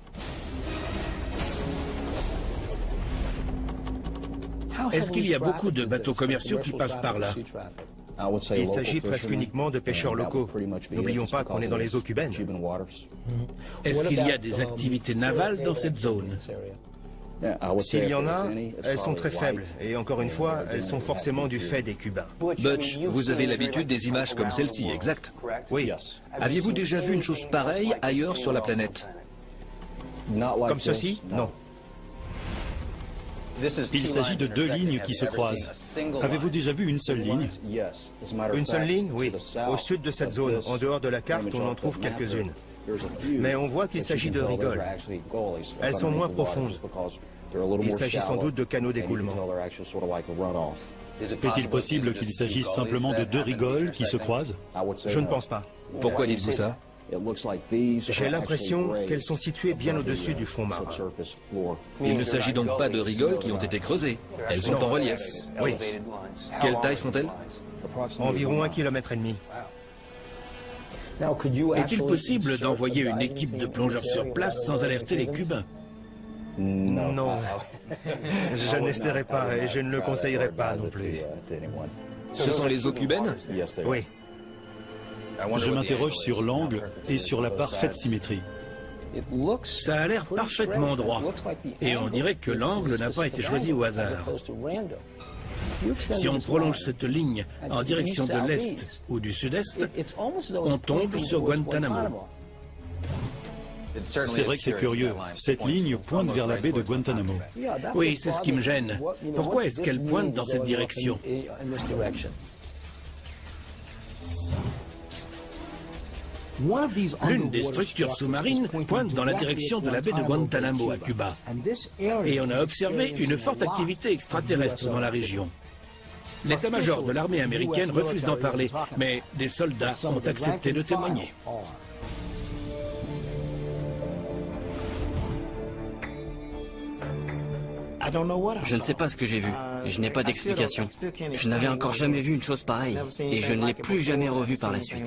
Est-ce qu'il y a beaucoup de bateaux commerciaux qui passent par là? Il s'agit presque uniquement de pêcheurs locaux. N'oublions pas qu'on est dans les eaux cubaines. Est-ce qu'il y a des activités navales dans cette zone? S'il y en a, elles sont très faibles. Et encore une fois, elles sont forcément du fait des Cubains. Butch, vous avez l'habitude des images comme celle-ci, exact? Oui. Aviez-vous déjà vu une chose pareille ailleurs sur la planète? Comme ceci? Non. Il s'agit de 2 lignes qui se croisent. Avez-vous déjà vu une seule ligne? Une seule ligne? Oui. Au sud de cette zone, en dehors de la carte, on en trouve quelques-unes. Mais on voit qu'il s'agit de rigoles. Elles sont moins profondes. Il s'agit sans doute de canaux d'écoulement. Est-il possible qu'il s'agisse simplement de 2 rigoles qui se croisent? Je ne pense pas. Pourquoi dites-vous ça? J'ai l'impression qu'elles sont situées bien au-dessus du fond marin. Il ne s'agit donc pas de rigoles qui ont été creusées. Elles sont en relief. Oui. Quelle taille font-elles? Environ 1,5 km. Est-il possible d'envoyer une équipe de plongeurs sur place sans alerter les Cubains? Non. Je n'essaierai pas et je ne le conseillerais pas non plus. Ce sont les eaux cubaines? Oui. Je m'interroge sur l'angle et sur la parfaite symétrie. Ça a l'air parfaitement droit. Et on dirait que l'angle n'a pas été choisi au hasard. Si on prolonge cette ligne en direction de l'est ou du sud-est, on tombe sur Guantanamo. C'est vrai que c'est curieux. Cette ligne pointe vers la baie de Guantanamo. Oui, c'est ce qui me gêne. Pourquoi est-ce qu'elle pointe dans cette direction? L'une des structures sous-marines pointe dans la direction de la baie de Guantanamo à Cuba. Et on a observé une forte activité extraterrestre dans la région. L'état-major de l'armée américaine refuse d'en parler, mais des soldats ont accepté de témoigner. Je ne sais pas ce que j'ai vu. Je n'ai pas d'explication. Je n'avais encore jamais vu une chose pareille. Et je ne l'ai plus jamais revue par la suite.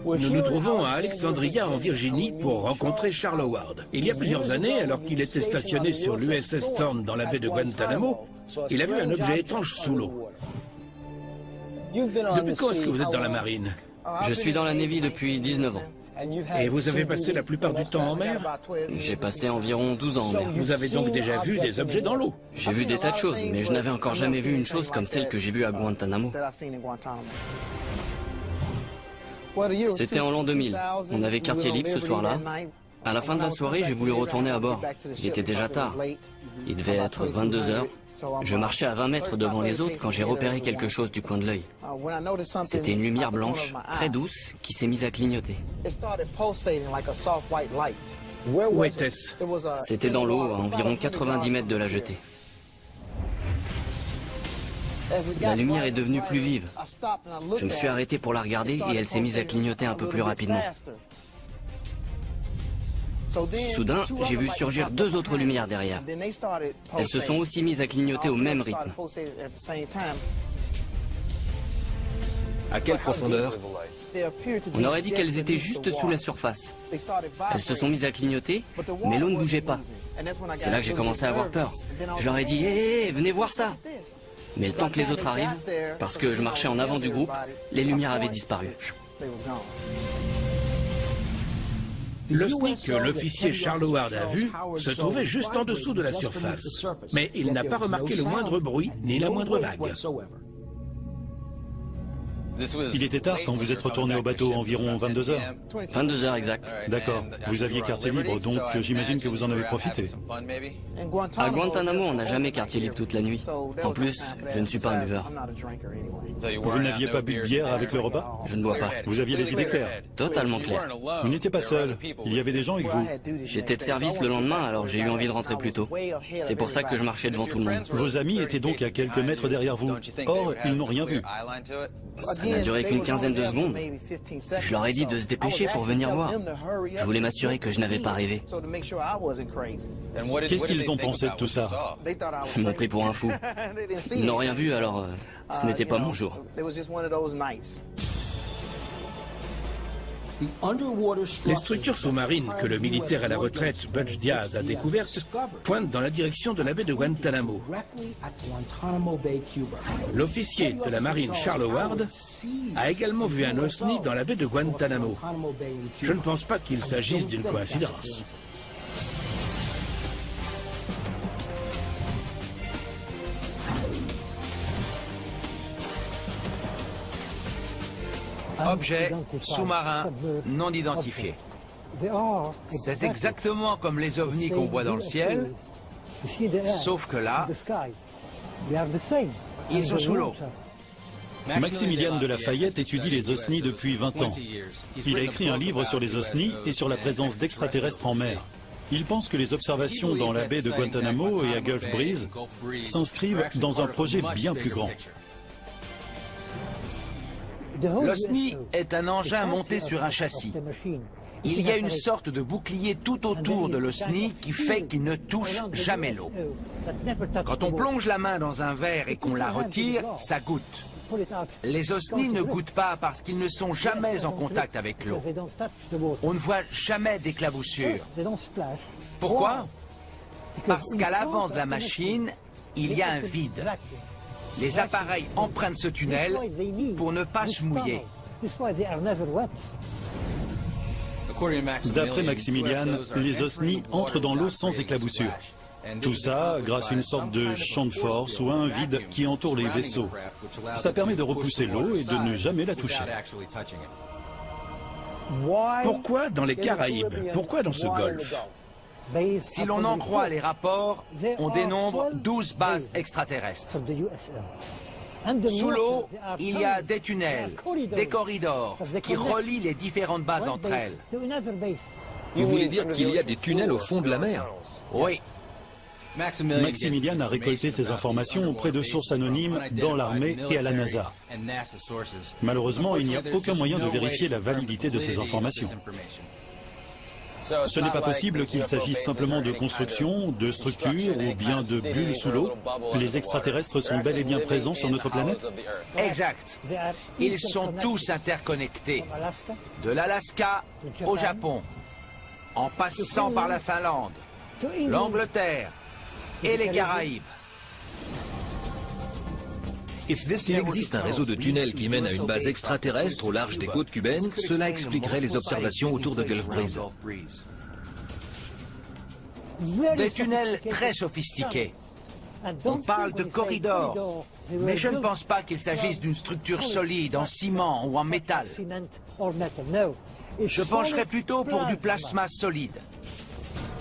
Nous nous trouvons à Alexandria, en Virginie, pour rencontrer Charles Howard. Il y a plusieurs années, alors qu'il était stationné sur l'USS Thorn dans la baie de Guantanamo, il a vu un objet étrange sous l'eau. Depuis quand est-ce que vous êtes dans la marine? Je suis dans la Navy depuis 19 ans. Et vous avez passé la plupart du temps en mer? J'ai passé environ 12 ans en mer. Vous avez donc déjà vu des objets dans l'eau? J'ai vu des tas de choses, mais je n'avais encore jamais vu une chose comme celle que j'ai vue à Guantanamo. C'était en l'an 2000. On avait quartier libre ce soir-là. À la fin de la soirée, j'ai voulu retourner à bord. Il était déjà tard. Il devait être 22 heures. Je marchais à 20 mètres devant les autres quand j'ai repéré quelque chose du coin de l'œil. C'était une lumière blanche, très douce, qui s'est mise à clignoter. Où était-ce? C'était dans l'eau, à environ 90 mètres de la jetée. La lumière est devenue plus vive. Je me suis arrêté pour la regarder et elle s'est mise à clignoter un peu plus rapidement. Soudain, j'ai vu surgir deux autres lumières derrière. Elles se sont aussi mises à clignoter au même rythme. À quelle profondeur? On aurait dit qu'elles étaient juste sous la surface. Elles se sont mises à clignoter, mais l'eau ne bougeait pas. C'est là que j'ai commencé à avoir peur. Je leur ai dit « Hé, venez voir ça !» Mais le temps que les autres arrivent, parce que je marchais en avant du groupe, les lumières avaient disparu. L'OSNI que l'officier Charles Howard a vu se trouvait juste en dessous de la surface. Mais il n'a pas remarqué le moindre bruit ni la moindre vague. Il était tard quand vous êtes retourné au bateau, environ 22 heures. 22 heures exact. D'accord. Vous aviez quartier libre, donc j'imagine que vous en avez profité. À Guantanamo, on n'a jamais quartier libre toute la nuit. En plus, je ne suis pas un buveur. Vous n'aviez pas bu de bière avec le repas? Je ne bois pas. Vous aviez les idées claires? Totalement claires. Vous n'étiez pas seul. Il y avait des gens avec vous. J'étais de service le lendemain, alors j'ai eu envie de rentrer plus tôt. C'est pour ça que je marchais devant tout le monde. Vos amis étaient donc à quelques mètres derrière vous. Or, ils n'ont rien vu. Ça n'a duré qu'une quinzaine de secondes. Je leur ai dit de se dépêcher pour venir voir. Je voulais m'assurer que je n'avais pas rêvé. Qu'est-ce qu'ils ont pensé de tout ça? Ils m'ont pris pour un fou. Ils n'ont rien vu, alors ce n'était pas mon jour. Les structures sous-marines que le militaire à la retraite Butch Diaz a découvertes pointent dans la direction de la baie de Guantanamo. L'officier de la marine Charles Howard a également vu un OSNI dans la baie de Guantanamo. Je ne pense pas qu'il s'agisse d'une coïncidence. Objet sous-marin non identifié. C'est exactement comme les ovnis qu'on voit dans le ciel, sauf que là, ils sont sous l'eau. Maximilien de la Fayette étudie les OSNI depuis 20 ans. Il a écrit un livre sur les OSNI et sur la présence d'extraterrestres en mer. Il pense que les observations dans la baie de Guantanamo et à Gulf Breeze s'inscrivent dans un projet bien plus grand. L'OSNI est un engin monté sur un châssis. Il y a une sorte de bouclier tout autour de l'OSNI qui fait qu'il ne touche jamais l'eau. Quand on plonge la main dans un verre et qu'on la retire, ça goûte. Les OSNI ne goûtent pas parce qu'ils ne sont jamais en contact avec l'eau. On ne voit jamais d'éclaboussure. Pourquoi? Parce qu'à l'avant de la machine, il y a un vide. Les appareils empruntent ce tunnel pour ne pas se mouiller. D'après Maximilian, les OSNI entrent dans l'eau sans éclaboussure. Tout ça grâce à une sorte de champ de force ou à un vide qui entoure les vaisseaux. Ça permet de repousser l'eau et de ne jamais la toucher. Pourquoi dans les Caraïbes? Pourquoi dans ce golfe? Si l'on en croit les rapports, on dénombre 12 bases extraterrestres. Sous l'eau, il y a des tunnels, des corridors qui relient les différentes bases entre elles. Vous voulez dire qu'il y a des tunnels au fond de la mer? Oui. Maximilian a récolté ces informations auprès de sources anonymes dans l'armée et à la NASA. Malheureusement, il n'y a aucun moyen de vérifier la validité de ces informations. Ce n'est pas possible qu'il s'agisse simplement de construction, de structures ou bien de bulles sous l'eau. Les extraterrestres sont bel et bien présents sur notre planète? Exact. Ils sont tous interconnectés. De l'Alaska au Japon, en passant par la Finlande, l'Angleterre et les Caraïbes. S'il existe un réseau de tunnels qui mène à une base extraterrestre au large des côtes cubaines, cela expliquerait les observations autour de Gulf Breeze. Des tunnels très sophistiqués. On parle de corridors, mais je ne pense pas qu'il s'agisse d'une structure solide en ciment ou en métal. Je pencherais plutôt pour du plasma solide.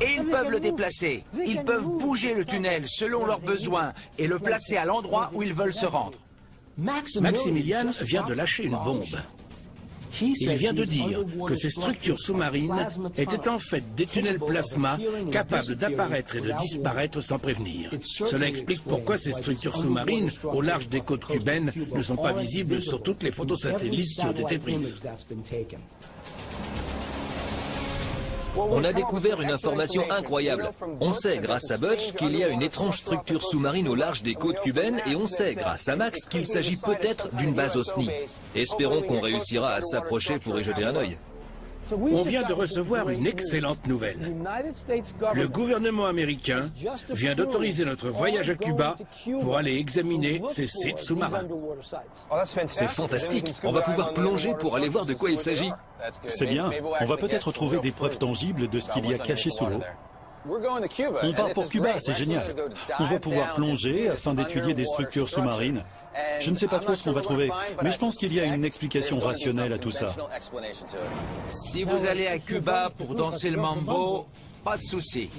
Et ils peuvent le déplacer. Ils peuvent bouger le tunnel selon leurs besoins et le placer à l'endroit où ils veulent se rendre. Maximilian vient de lâcher une bombe. Il vient de dire que ces structures sous-marines étaient en fait des tunnels plasma capables d'apparaître et de disparaître sans prévenir. Cela explique pourquoi ces structures sous-marines au large des côtes cubaines ne sont pas visibles sur toutes les photos satellites qui ont été prises. On a découvert une information incroyable. On sait, grâce à Butch, qu'il y a une étrange structure sous-marine au large des côtes cubaines et on sait, grâce à Max, qu'il s'agit peut-être d'une base OSNI. Espérons qu'on réussira à s'approcher pour y jeter un œil. On vient de recevoir une excellente nouvelle. Le gouvernement américain vient d'autoriser notre voyage à Cuba pour aller examiner ces sites sous-marins. C'est fantastique. On va pouvoir plonger pour aller voir de quoi il s'agit. C'est bien. On va peut-être trouver des preuves tangibles de ce qu'il y a caché sous l'eau. On part pour Cuba, c'est génial. On va pouvoir plonger afin d'étudier des structures sous-marines. Je ne sais pas trop ce qu'on va trouver, mais je pense qu'il y a une explication rationnelle à tout ça. Si vous allez à Cuba pour danser le mambo, pas de souci.